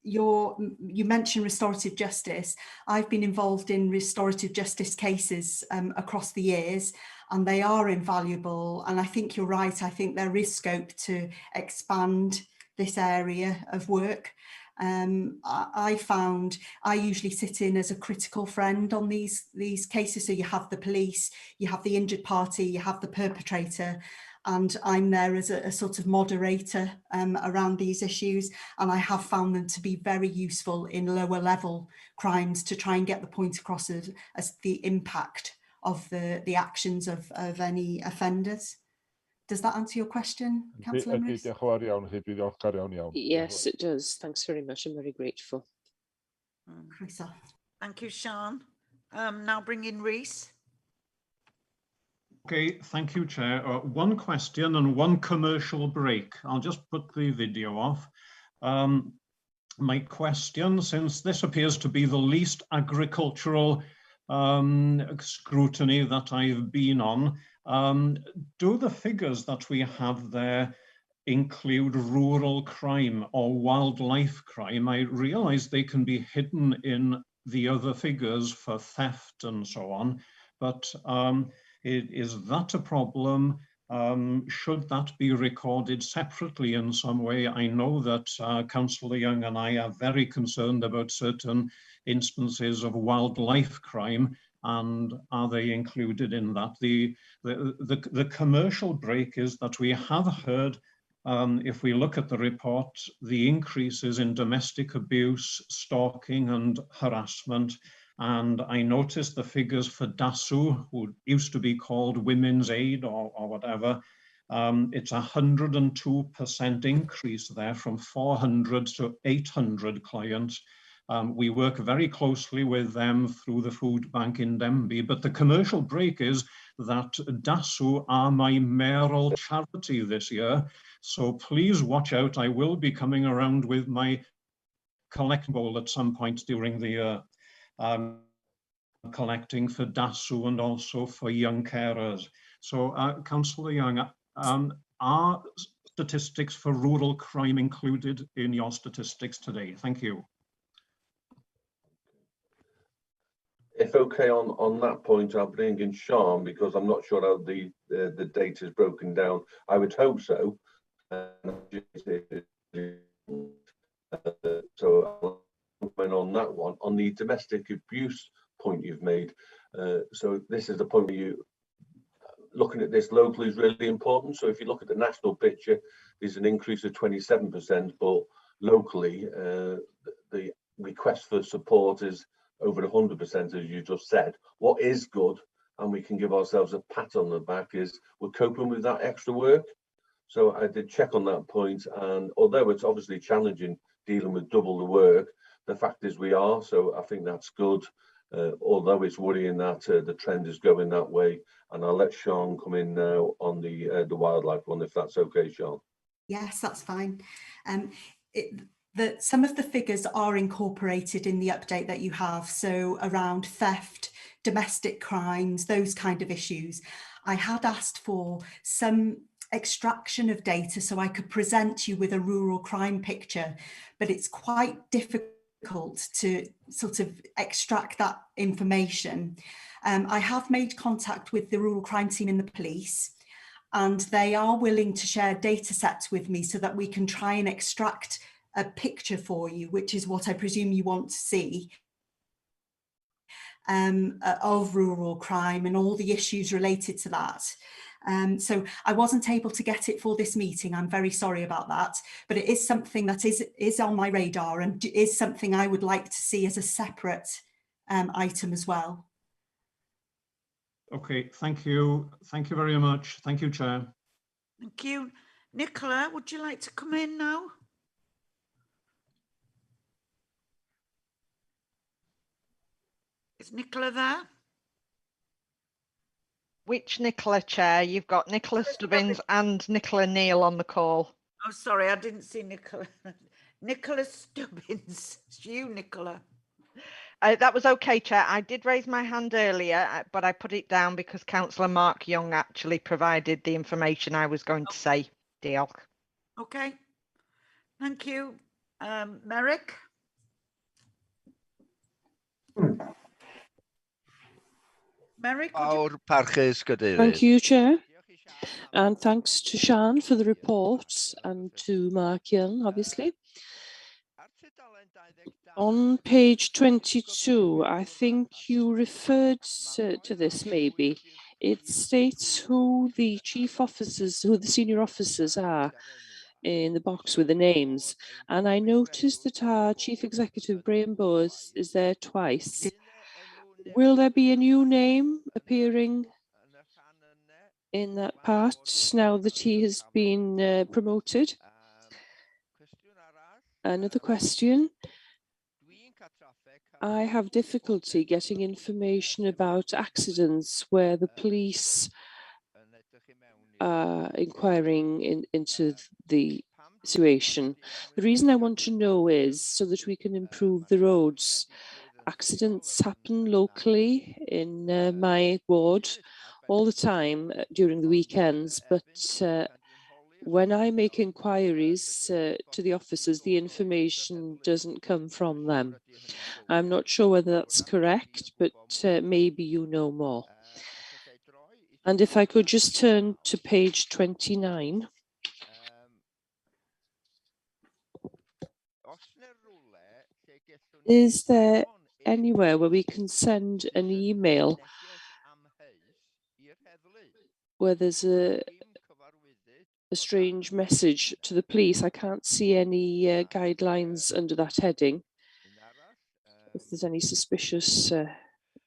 You mentioned restorative justice. I've been involved in restorative justice cases across the years, and they are invaluable. And I think you're right. I think there is scope to expand this area of work. I found I usually sit in as a critical friend on these cases. So you have the police, you have the injured party, you have the perpetrator, and I'm there as a sort of moderator around these issues. And I have found them to be very useful in lower level crimes to try and get the point across as the impact of the actions of any offenders. Does that answer your question, Councillor Rhys? Yes, it does. Thanks very much. I'm very grateful. Thank you, Sean. Now bring in Rhys. Okay, thank you, Chair. One question and one commercial break. I'll just put the video off. My question, since this appears to be the least agricultural scrutiny that I've been on, do the figures that we have there include rural crime or wildlife crime? I realise they can be hidden in the other figures for theft and so on, but is that a problem? Should that be recorded separately in some way? I know that Councillor Young and I are very concerned about certain instances of wildlife crime, and are they included in that? The commercial break is that we have heard, if we look at the report, the increases in domestic abuse, stalking and harassment. And I noticed the figures for DASU, who used to be called Women's Aid or whatever. It's 102% increase there, from 400 to 800 clients. We work very closely with them through the food bank in Denby, but the commercial break is that DASU are my mayoral charity this year. So please watch out. I will be coming around with my collect bowl at some point during the year. Collecting for DASU and also for young carers. So Councillor Young, are statistics for rural crime included in your statistics today? Thank you. If okay on that point, I'll bring in Sean, because I'm not sure how the data is broken down. I would hope so. So I'll comment on that one. On the domestic abuse point you've made, so this is the point where you looking at this locally is really important. So if you look at the national picture, there's an increase of 27%, but locally the request for support is over 100%, as you just said. What is good, and we can give ourselves a pat on the back, is we're coping with that extra work. So I did check on that point, and although it's obviously challenging dealing with double the work, the fact is we are. So I think that's good, although it's worrying that the trend is going that way. And I'll let Sean come in now on the wildlife one, if that's okay, Sean. Yes, that's fine. Some of the figures are incorporated in the update that you have, so around theft, domestic crimes, those kind of issues. I had asked for some extraction of data so I could present you with a rural crime picture, but it's quite difficult to sort of extract that information. I have made contact with the rural crime team in the police, and they are willing to share data sets with me so that we can try and extract a picture for you, which is what I presume you want to see, of rural crime and all the issues related to that. So I wasn't able to get it for this meeting. I'm very sorry about that, but it is something that is on my radar and is something I would like to see as a separate item as well. Okay, thank you. Thank you very much. Thank you, Chair. Thank you. Nicola, would you like to come in now? Is Nicola there? Which Nicola, Chair? You've got Nicola Stubbins and Nicola Neal on the call. Oh, sorry, I didn't see Nicola. Nicola Stubbins. It's you, Nicola. That was okay, Chair. I did raise my hand earlier, but I put it down because Councillor Mark Young actually provided the information I was going to say. Deal. Okay. Thank you. Merrick? Merrick? Thank you, Chair. And thanks to Sian for the reports, and to Mark Young, obviously. On page 22, I think you referred to this maybe. It states who the chief officers, who the senior officers are in the box with the names. And I noticed that our chief executive, Graham Bowes, is there twice. Will there be a new name appearing in that part now that he has been promoted? Another question. I have difficulty getting information about accidents where the police are inquiring into the situation. The reason I want to know is so that we can improve the roads. Accidents happen locally in my ward all the time during the weekends, but when I make inquiries to the officers, the information doesn't come from them. I'm not sure whether that's correct, but maybe you know more. And if I could just turn to page 29. Is there anywhere where we can send an email where there's a strange message to the police? I can't see any guidelines under that heading. If there's any suspicious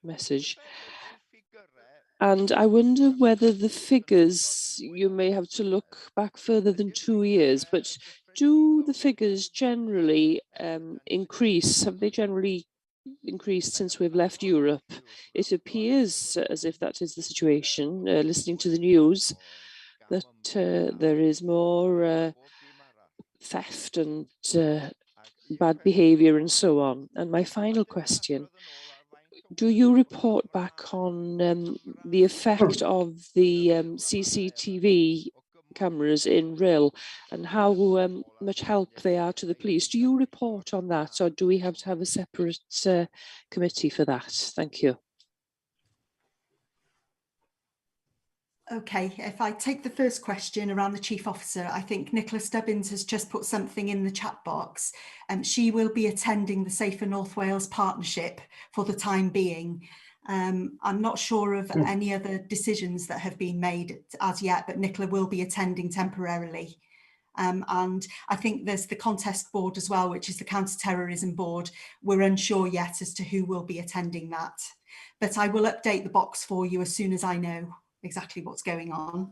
message. And I wonder whether the figures, you may have to look back further than 2 years, but do the figures generally increase? Have they generally increased since we've left Europe? It appears as if that is the situation, listening to the news, that there is more theft and bad behaviour and so on. And my final question, do you report back on the effect of the CCTV cameras in Rill and how much help they are to the police? Do you report on that, or do we have to have a separate committee for that? Thank you. Okay, if I take the first question around the chief officer, I think Nicola Stubbins has just put something in the chat box. She will be attending the Safer North Wales partnership for the time being. I'm not sure of any other decisions that have been made as yet, but Nicola will be attending temporarily. And I think there's the contest board as well, which is the counter-terrorism board. We're unsure yet as to who will be attending that, but I will update the box for you as soon as I know exactly what's going on.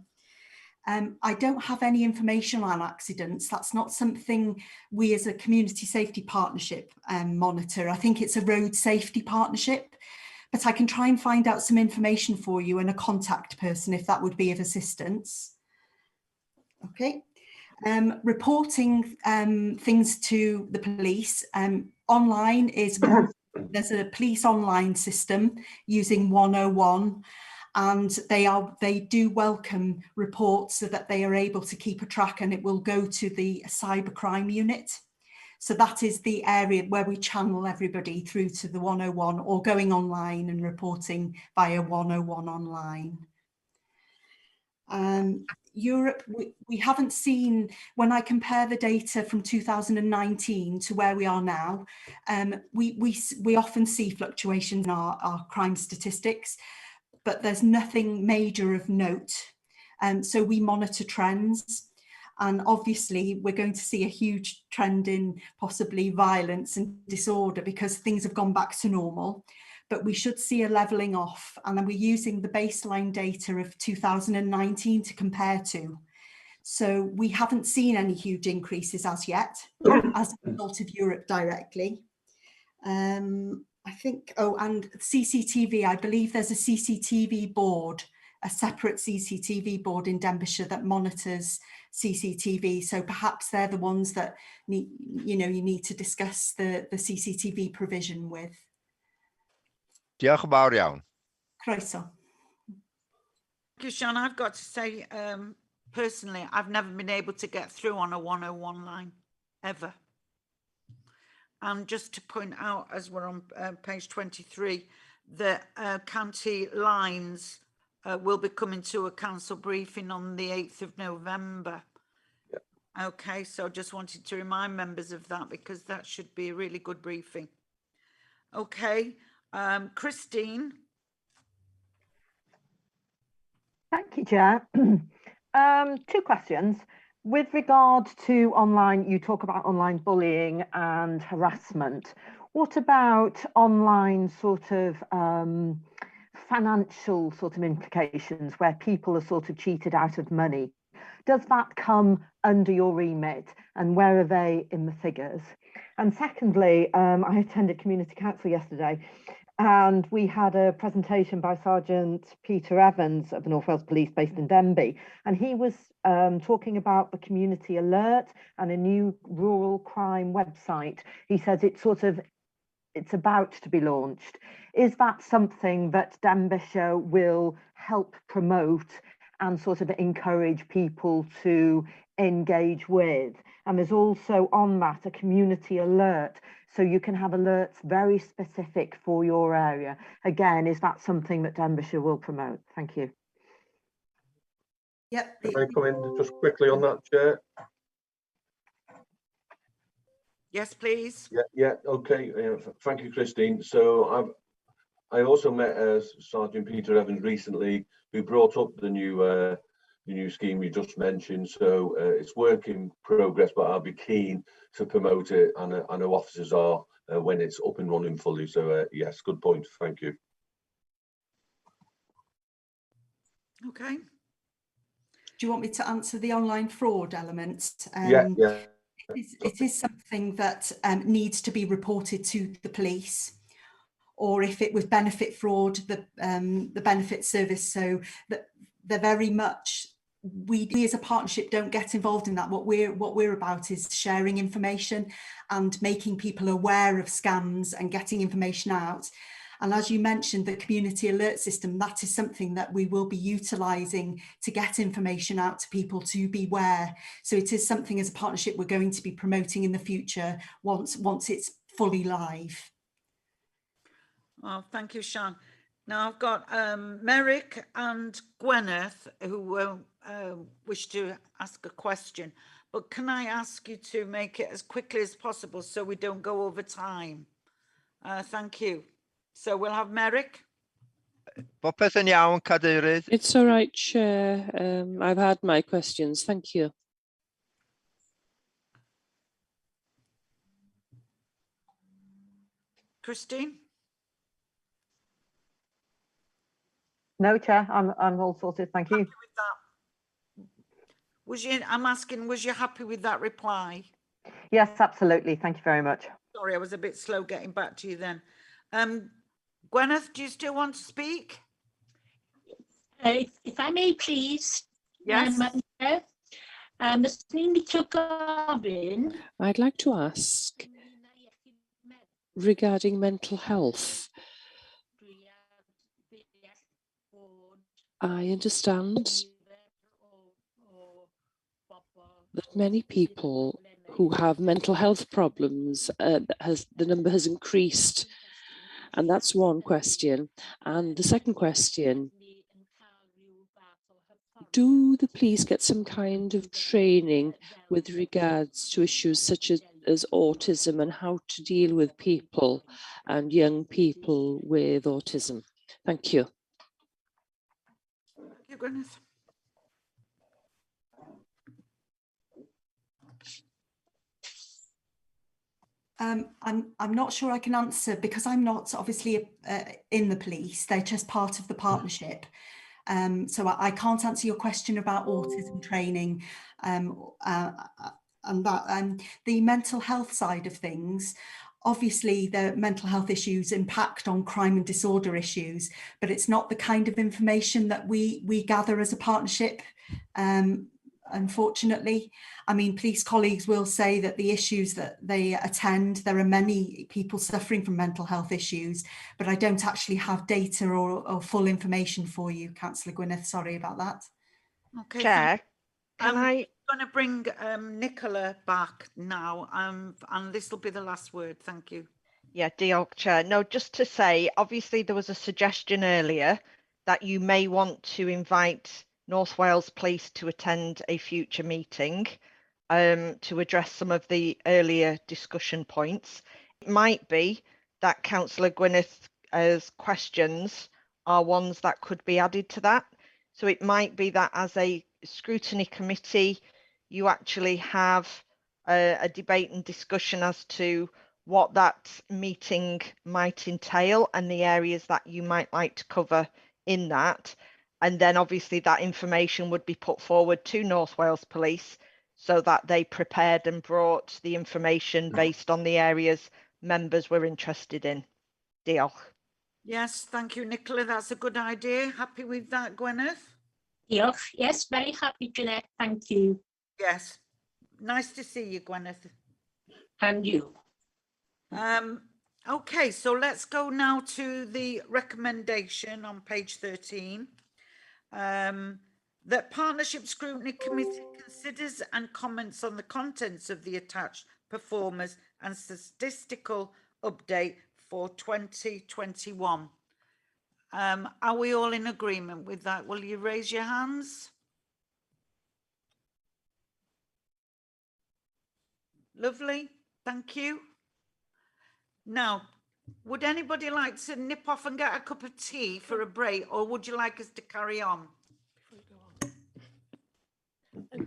I don't have any information on accidents. That's not something we as a community safety partnership monitor. I think it's a road safety partnership, but I can try and find out some information for you and a contact person if that would be of assistance. Okay. Reporting things to the police online is, there's a police online system using 101. And they do welcome reports so that they are able to keep a track, and it will go to the cybercrime unit. So that is the area where we channel everybody through to the 101 or going online and reporting via 101 online. Europe, we haven't seen, when I compare the data from 2019 to where we are now, we often see fluctuations in our crime statistics, but there's nothing major of note. So we monitor trends, and obviously we're going to see a huge trend in possibly violence and disorder because things have gone back to normal, but we should see a levelling off, and then we're using the baseline data of 2019 to compare to. So we haven't seen any huge increases as yet as a result of Europe directly. I think, oh, and CCTV, I believe there's a CCTV board, a separate CCTV board in Denbighshire that monitors CCTV. So perhaps they're the ones that need, you need to discuss the CCTV provision with. Diolch yn fawr iawn. Croeso. Thank you, Sean. I've got to say, personally, I've never been able to get through on a 101 line, ever. And just to point out, as we're on page 23, the county lines will be coming to a council briefing on the 8th of November. Yep. Okay, so just wanted to remind members of that because that should be a really good briefing. Okay, Christine. Thank you, Chair. Two questions. With regard to online, you talk about online bullying and harassment. What about online sort of financial sort of implications where people are sort of cheated out of money? Does that come under your remit, and where are they in the figures? And secondly, I attended community council yesterday, and we had a presentation by Sergeant Peter Evans of the North Wales Police based in Denby, and he was talking about the community alert and a new rural crime website. He says it's about to be launched. Is that something that Denbighshire will help promote and sort of encourage people to engage with? And there's also on that a community alert, so you can have alerts very specific for your area. Again, is that something that Denbighshire will promote? Thank you. Yep. Can I come in just quickly on that, Chair? Yes, please. Yeah, okay. Thank you, Christine. So I also met Sergeant Peter Evans recently, who brought up the new scheme you just mentioned. So it's work in progress, but I'll be keen to promote it, and I know officers are when it's up and running fully. So yes, good point. Thank you. Okay. Do you want me to answer the online fraud element? Yeah. It is something that needs to be reported to the police, or if it was benefit fraud, the benefit service. So that they're very much, we as a partnership don't get involved in that. What we're about is sharing information and making people aware of scams and getting information out. And as you mentioned, the community alert system, that is something that we will be utilising to get information out to people to beware. So it is something as a partnership we're going to be promoting in the future once it's fully live. Oh, thank you, Sian. Now I've got Merrick and Gwyneth who wish to ask a question, but can I ask you to make it as quickly as possible so we don't go over time? Thank you. So we'll have Merrick. It's all right, Chair. I've had my questions. Thank you. Christine? No, Chair, I'm all sorted. Thank you. I'm asking, was you happy with that reply? Yes, absolutely. Thank you very much. Sorry, I was a bit slow getting back to you then. Gwyneth, do you still want to speak? If I may, please. Yes. I'd like to ask regarding mental health. I understand that many people who have mental health problems, the number has increased, and that's one question. And the second question, do the police get some kind of training with regards to issues such as autism and how to deal with people and young people with autism? Thank you. Thank you, Gwyneth. I'm not sure I can answer because I'm not obviously in the police. They're just part of the partnership. So I can't answer your question about autism training and that. The mental health side of things, obviously the mental health issues impact on crime and disorder issues, but it's not the kind of information that we gather as a partnership. Unfortunately, I mean, police colleagues will say that the issues that they attend, there are many people suffering from mental health issues, but I don't actually have data or full information for you, Councillor Gwyneth. Sorry about that. Okay, Chair, I'm going to bring Nicola back now, and this will be the last word. Thank you. Yeah, diolch, Chair. No, just to say, obviously there was a suggestion earlier that you may want to invite North Wales Police to attend a future meeting. to address some of the earlier discussion points. It might be that Councillor Gwyneth's questions are ones that could be added to that. So it might be that as a scrutiny committee, you actually have a debate and discussion as to what that meeting might entail and the areas that you might like to cover in that. And then obviously that information would be put forward to North Wales Police so that they prepared and brought the information based on the areas members were interested in. Diolch. Yes, thank you, Nicola. That's a good idea. Happy with that, Gwyneth? Diolch. Yes, very happy, Jeanette. Thank you. Yes. Nice to see you, Gwyneth. And you. Okay, so let's go now to the recommendation on page 13. That Partnership Scrutiny Committee considers and comments on the contents of the attached performers and statistical update for 2021. Are we all in agreement with that? Will you raise your hands? Lovely, thank you. Now, would anybody like to nip off and get a cup of tea for a break, or would you like us to carry on?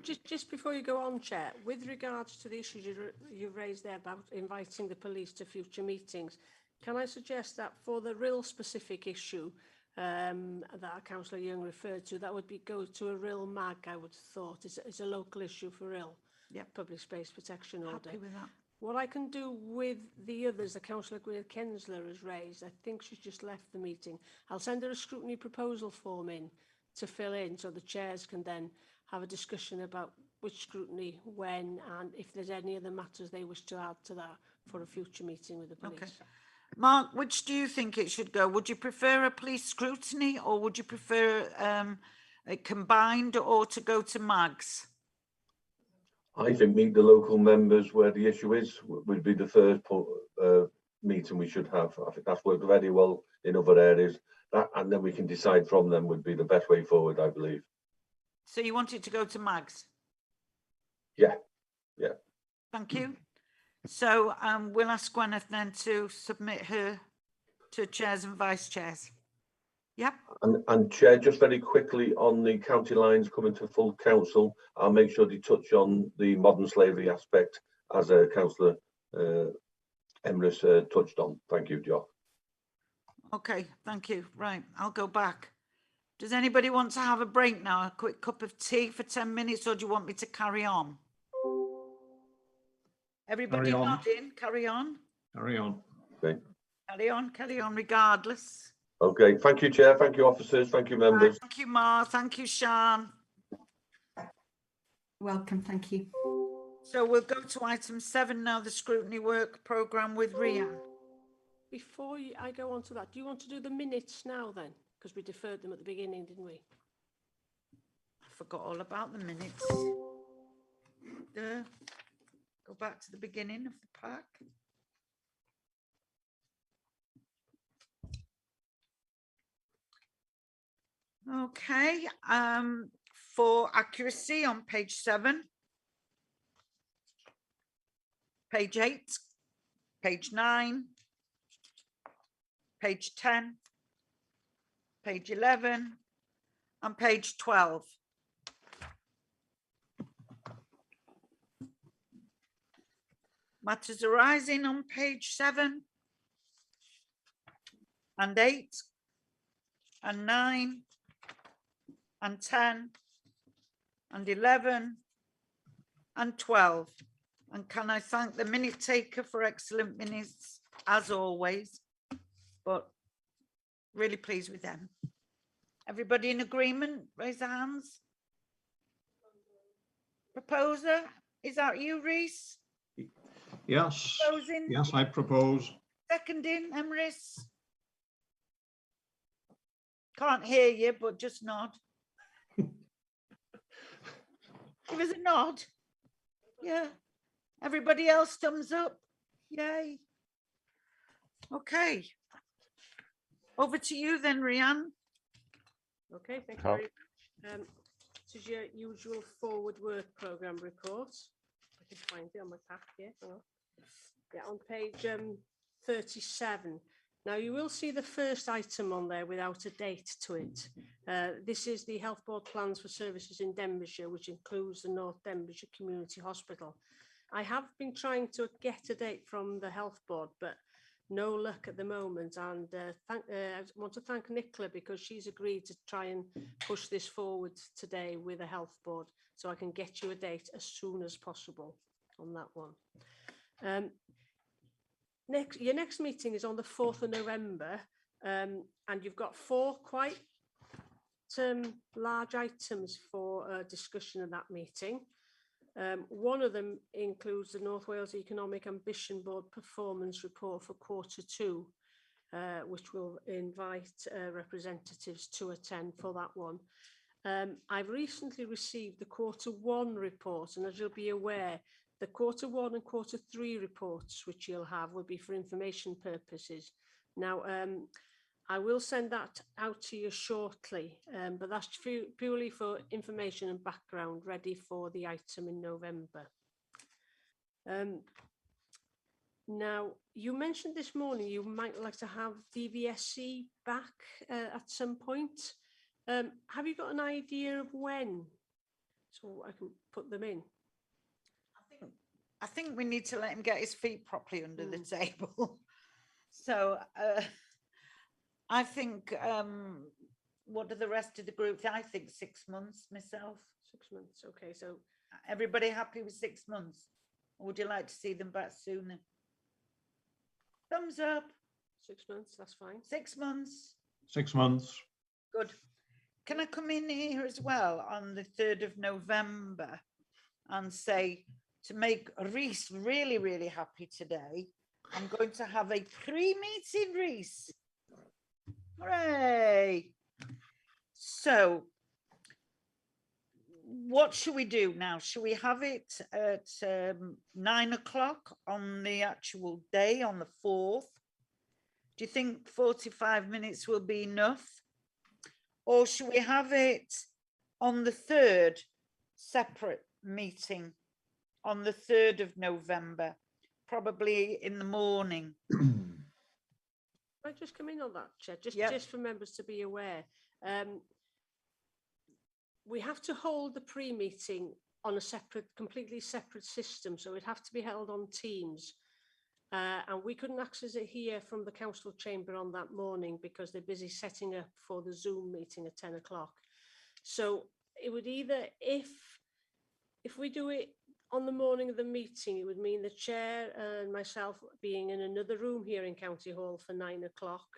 Just before you go on, Chair, with regards to the issues you raised there about inviting the police to future meetings, can I suggest that for the real specific issue that Councillor Young referred to, that would be go to a real MAG, I would have thought. It's a local issue for real. Yep. Public Space Protection Order. Happy with that. What I can do with the others that Councillor Gwyneth Kinsler has raised, I think she's just left the meeting. I'll send her a scrutiny proposal form in to fill in so the chairs can then have a discussion about which scrutiny, when, and if there's any other matters they wish to add to that for a future meeting with the police. Okay. Mark, which do you think it should go? Would you prefer a police scrutiny, or would you prefer a combined, or to go to MAGs? I think meet the local members where the issue is would be the first meeting we should have. I think that's worked very well in other areas. And then we can decide from them would be the best way forward, I believe. So you want it to go to MAGs? Yeah, yeah. Thank you. So we'll ask Gwyneth then to submit her to chairs and vice chairs. Yep. And Chair, just very quickly on the county lines coming to full council, I'll make sure they touch on the modern slavery aspect as Councillor Emrys touched on. Thank you, Joe. Okay, thank you. Right, I'll go back. Does anybody want to have a break now? A quick cup of tea for 10 minutes, or do you want me to carry on? Everybody nodding, carry on. Carry on. Okay. Carry on regardless. Okay, thank you, Chair. Thank you, officers. Thank you, members. Thank you, Ma. Thank you, Sian. Welcome, thank you. So we'll go to item 7 now, the scrutiny work programme with Rian. Before I go on to that, do you want to do the minutes now then? Because we deferred them at the beginning, didn't we? I forgot all about the minutes. Go back to the beginning of the pack. Okay, for accuracy on page 7, page 8, page 9, page 10, page 11, and page 12. Matters arising on page 7 and 8 and 9 and 10 and 11 and 12. And can I thank the minute taker for excellent minutes as always, but really pleased with them. Everybody in agreement? Raise their hands. Proposer, is that you, Reese? Yes. Proposing? Yes, I propose. Seconding, Emrys? Can't hear you, but just nod. Give us a nod. Yeah. Everybody else, thumbs up. Yay. Okay. Over to you then, Rian. Okay, thank you very much. This is your usual forward work programme report. can find it on my pack here. Hang on. Yeah, on page 37. Now you will see the first item on there without a date to it. This is the Health Board plans for services in Denbighshire, which includes the North Denbighshire Community Hospital. I have been trying to get a date from the Health Board, but no luck at the moment. And I want to thank Nicola because she's agreed to try and push this forward today with the Health Board, so I can get you a date as soon as possible on that one. Your next meeting is on the 4th of November, and you've got 4 quite large items for discussion at that meeting. One of them includes the North Wales Economic Ambition Board performance report for Q2, which will invite representatives to attend for that one. I've recently received the Q1 report, and as you'll be aware, the Q1 and Q3 reports which you'll have will be for information purposes. Now, I will send that out to you shortly, but that's purely for information and background ready for the item in November. Now, you mentioned this morning you might like to have DVSC back at some point. Have you got an idea of when? So I can put them in. I think we need to let him get his feet properly under the table. So I think, what do the rest of the group? I think 6 months myself. 6 months, okay. So everybody happy with 6 months? Or would you like to see them back sooner? Thumbs up. 6 months, that's fine. 6 months. 6 months. Good. Can I come in here as well on the 3rd of November and say, to make Reese really, really happy today, I'm going to have a pre-meeting, Reese. Hooray! So, what should we do now? Should we have it at 9 o'clock on the actual day, on the 4th? Do you think 45 minutes will be enough? Or should we have it on the 3rd, separate meeting? On the 3rd of November, probably in the morning. Can I just come in on that, Chair? Just for members to be aware. We have to hold the pre-meeting on a completely separate system, so it'd have to be held on Teams. And we couldn't access it here from the council chamber on that morning because they're busy setting up for the Zoom meeting at 10 o'clock. So it would either, if we do it on the morning of the meeting, it would mean the chair and myself being in another room here in County Hall for 9 o'clock,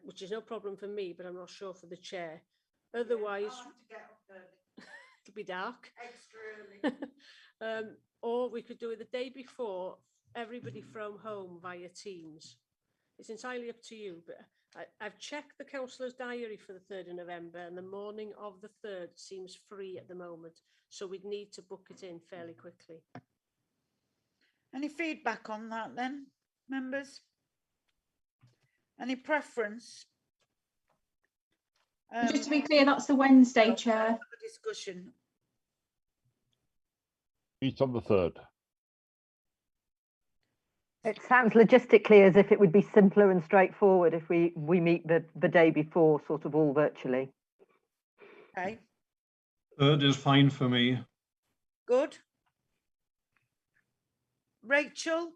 which is no problem for me, but I'm not sure for the chair. Otherwise, it'll be dark. Extra early. Or we could do it the day before, everybody from home via Teams. It's entirely up to you, but I've checked the councillor's diary for the 3rd of November, and the morning of the 3rd seems free at the moment. So we'd need to book it in fairly quickly. Any feedback on that then, members? Any preference? Just to be clear, that's the Wednesday, Chair. Discussion. Meet on the 3rd. It sounds logistically as if it would be simpler and straightforward if we meet the day before, sort of all virtually. Okay. 3rd is fine for me. Good. Rachel?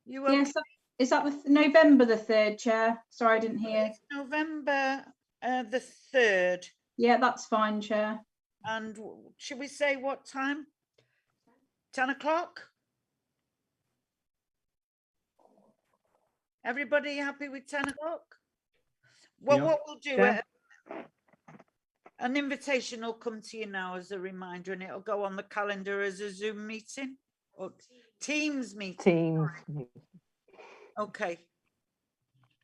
You okay? Yes, is that November the 3rd, Chair? Sorry, I didn't hear. It's November the 3rd. Yeah, that's fine, Chair. And should we say what time? 10 o'clock? Everybody happy with 10 o'clock? Well, what we'll do, an invitation will come to you now as a reminder, and it'll go on the calendar as a Zoom meeting or Teams meeting. Teams. Okay.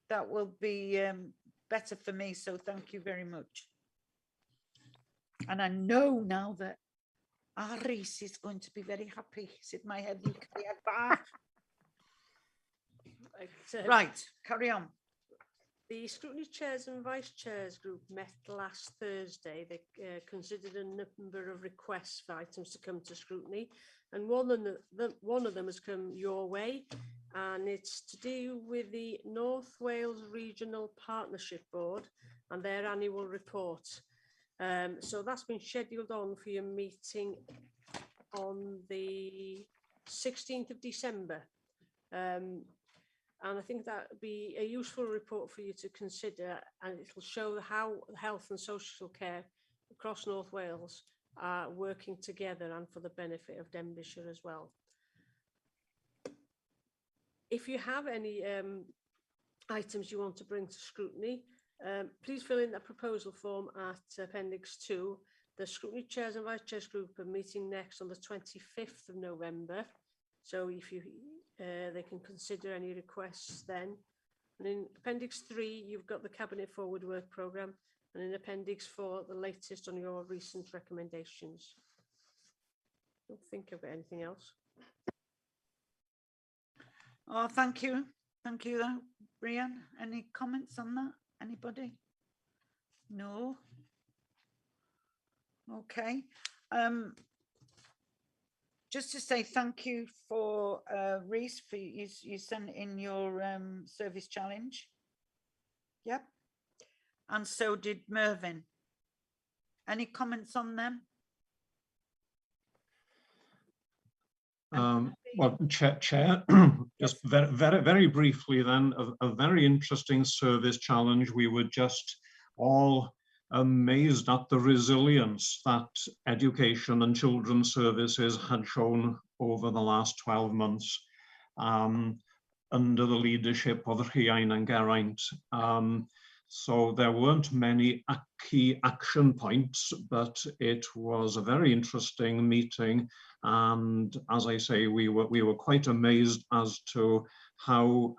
That will be better for me, so thank you very much. And I know now that Aris is going to be very happy. He's in my head. Right, right, carry on. The Scrutiny Chairs and Vice Chairs group met last Thursday. They considered a number of requests for items to come to scrutiny, and one of them has come your way, and it's to do with the North Wales Regional Partnership Board and their annual report. So that's been scheduled on for your meeting on the 16th of December. And I think that would be a useful report for you to consider, and it will show how health and social care across North Wales are working together and for the benefit of Denbighshire as well. If you have any items you want to bring to scrutiny, please fill in that proposal form at Appendix 2. The Scrutiny Chairs and Vice Chairs group are meeting next on the 25th of November. So if you they can consider any requests then. And in Appendix 3, you've got the Cabinet Forward Work Programme, and in Appendix 4, the latest on your recent recommendations. Don't think of anything else. Oh, thank you. Thank you, Brian. Any comments on that? Anybody? No? Okay. Just to say thank you for Reese, for you sent in your service challenge. Yep. And so did Mervyn. Any comments on them? Well, Chair, just very briefly then, a very interesting service challenge. We were just all amazed at the resilience that education and children's services had shown over the last 12 months under the leadership of Rhian and Geraint. So there weren't many key action points, but it was a very interesting meeting. And as I say, we were quite amazed as to how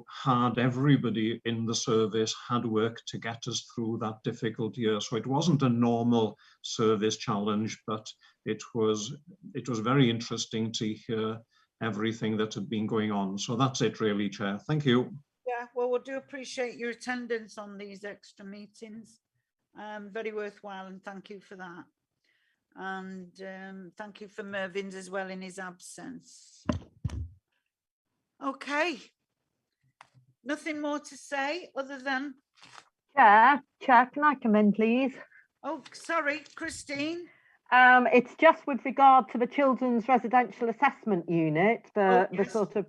hard everybody in the service had worked to get us through that difficult year. So it wasn't a normal service challenge, but it was very interesting to hear everything that had been going on. So that's it really, Chair. Thank you. Yeah, well, we do appreciate your attendance on these extra meetings. Very worthwhile, and thank you for that. And thank you for Mervyn's as well in his absence. Okay. Nothing more to say other than... Chair, can I come in, please? Oh, sorry, Christine. It's just with regard to the Children's Residential Assessment Unit, the sort of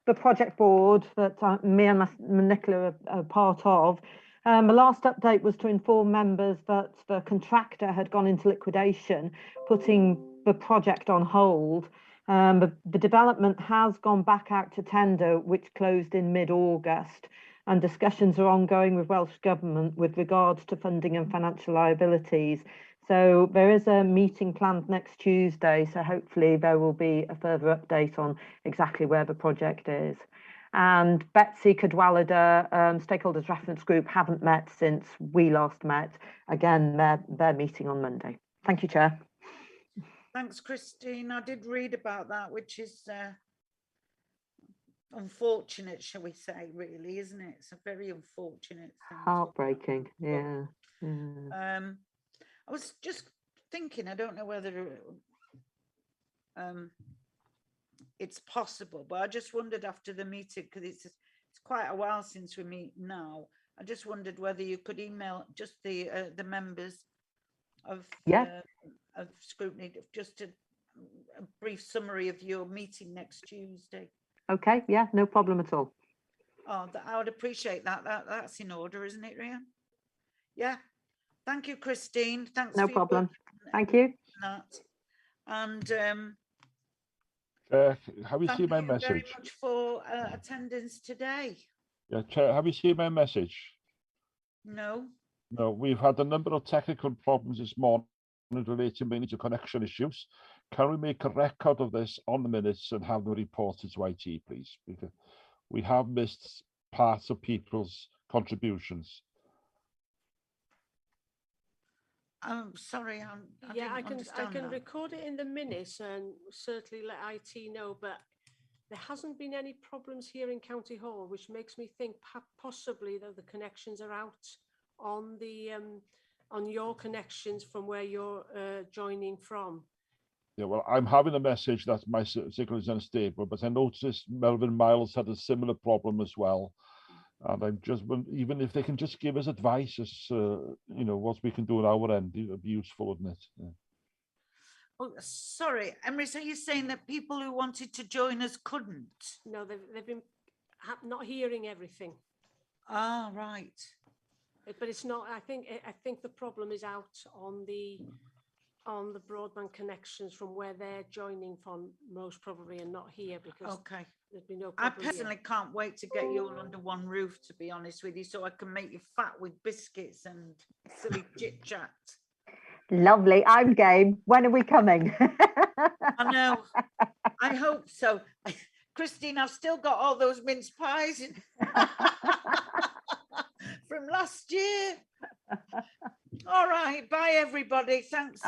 the project board that me and Nicola are part of. The last update was to inform members that the contractor had gone into liquidation, putting the project on hold. The development has gone back out to tender, which closed in mid-August, and discussions are ongoing with Welsh Government with regards to funding and financial liabilities. So there is a meeting planned next Tuesday, so hopefully there will be a further update on exactly where the project is. And Betsy Cadwallader, Stakeholders Reference Group, haven't met since we last met. Again, they're meeting on Monday. Thank you, Chair. Thanks, Christine. I did read about that, which is unfortunate, shall we say, really, isn't it? It's a very unfortunate thing. Heartbreaking, yeah. I was just thinking, I don't know whether it's possible, but I just wondered after the meeting, because it's quite a while since we meet now. I just wondered whether you could email just the members of Scrutiny, just a brief summary of your meeting next Tuesday. Okay, yeah, no problem at all. Oh, I would appreciate that. That's in order, isn't it, Rhian? Yeah. Thank you, Christine. Thanks. No problem. Thank you. And have you seen my message? Thank you very much for attendance today. Yeah, Chair, have you seen my message? No. No, we've had a number of technical problems this morning relating mainly to connection issues. Can we make a record of this on the minutes and have them reported to IT, please? Because we have missed parts of people's contributions. I'm sorry, I can record it in the minutes and certainly let IT know, but There hasn't been any problems here in County Hall, which makes me think possibly that the connections are out on the on your connections from where you're joining from. Yeah, well, I'm having a message that my signal is unstable, but I noticed Melvin Miles had a similar problem as well. And I'm just, even if they can just give us advice as, you know, what we can do on our end, it would be useful, wouldn't it? Yeah. Oh, sorry, Emrys, so you're saying that people who wanted to join us couldn't? No, they've been not hearing everything. Ah, right. But it's not. I think the problem is out on the broadband connections from where they're joining from, most probably, and not here, because there's been no problem. I personally can't wait to get you all under one roof, to be honest with you, so I can make you fat with biscuits and silly chit chat. Lovely. I'm game. When are we coming? I know. I hope so. Christine, I've still got all those mince pies from last year. All right. Bye, everybody. Thanks.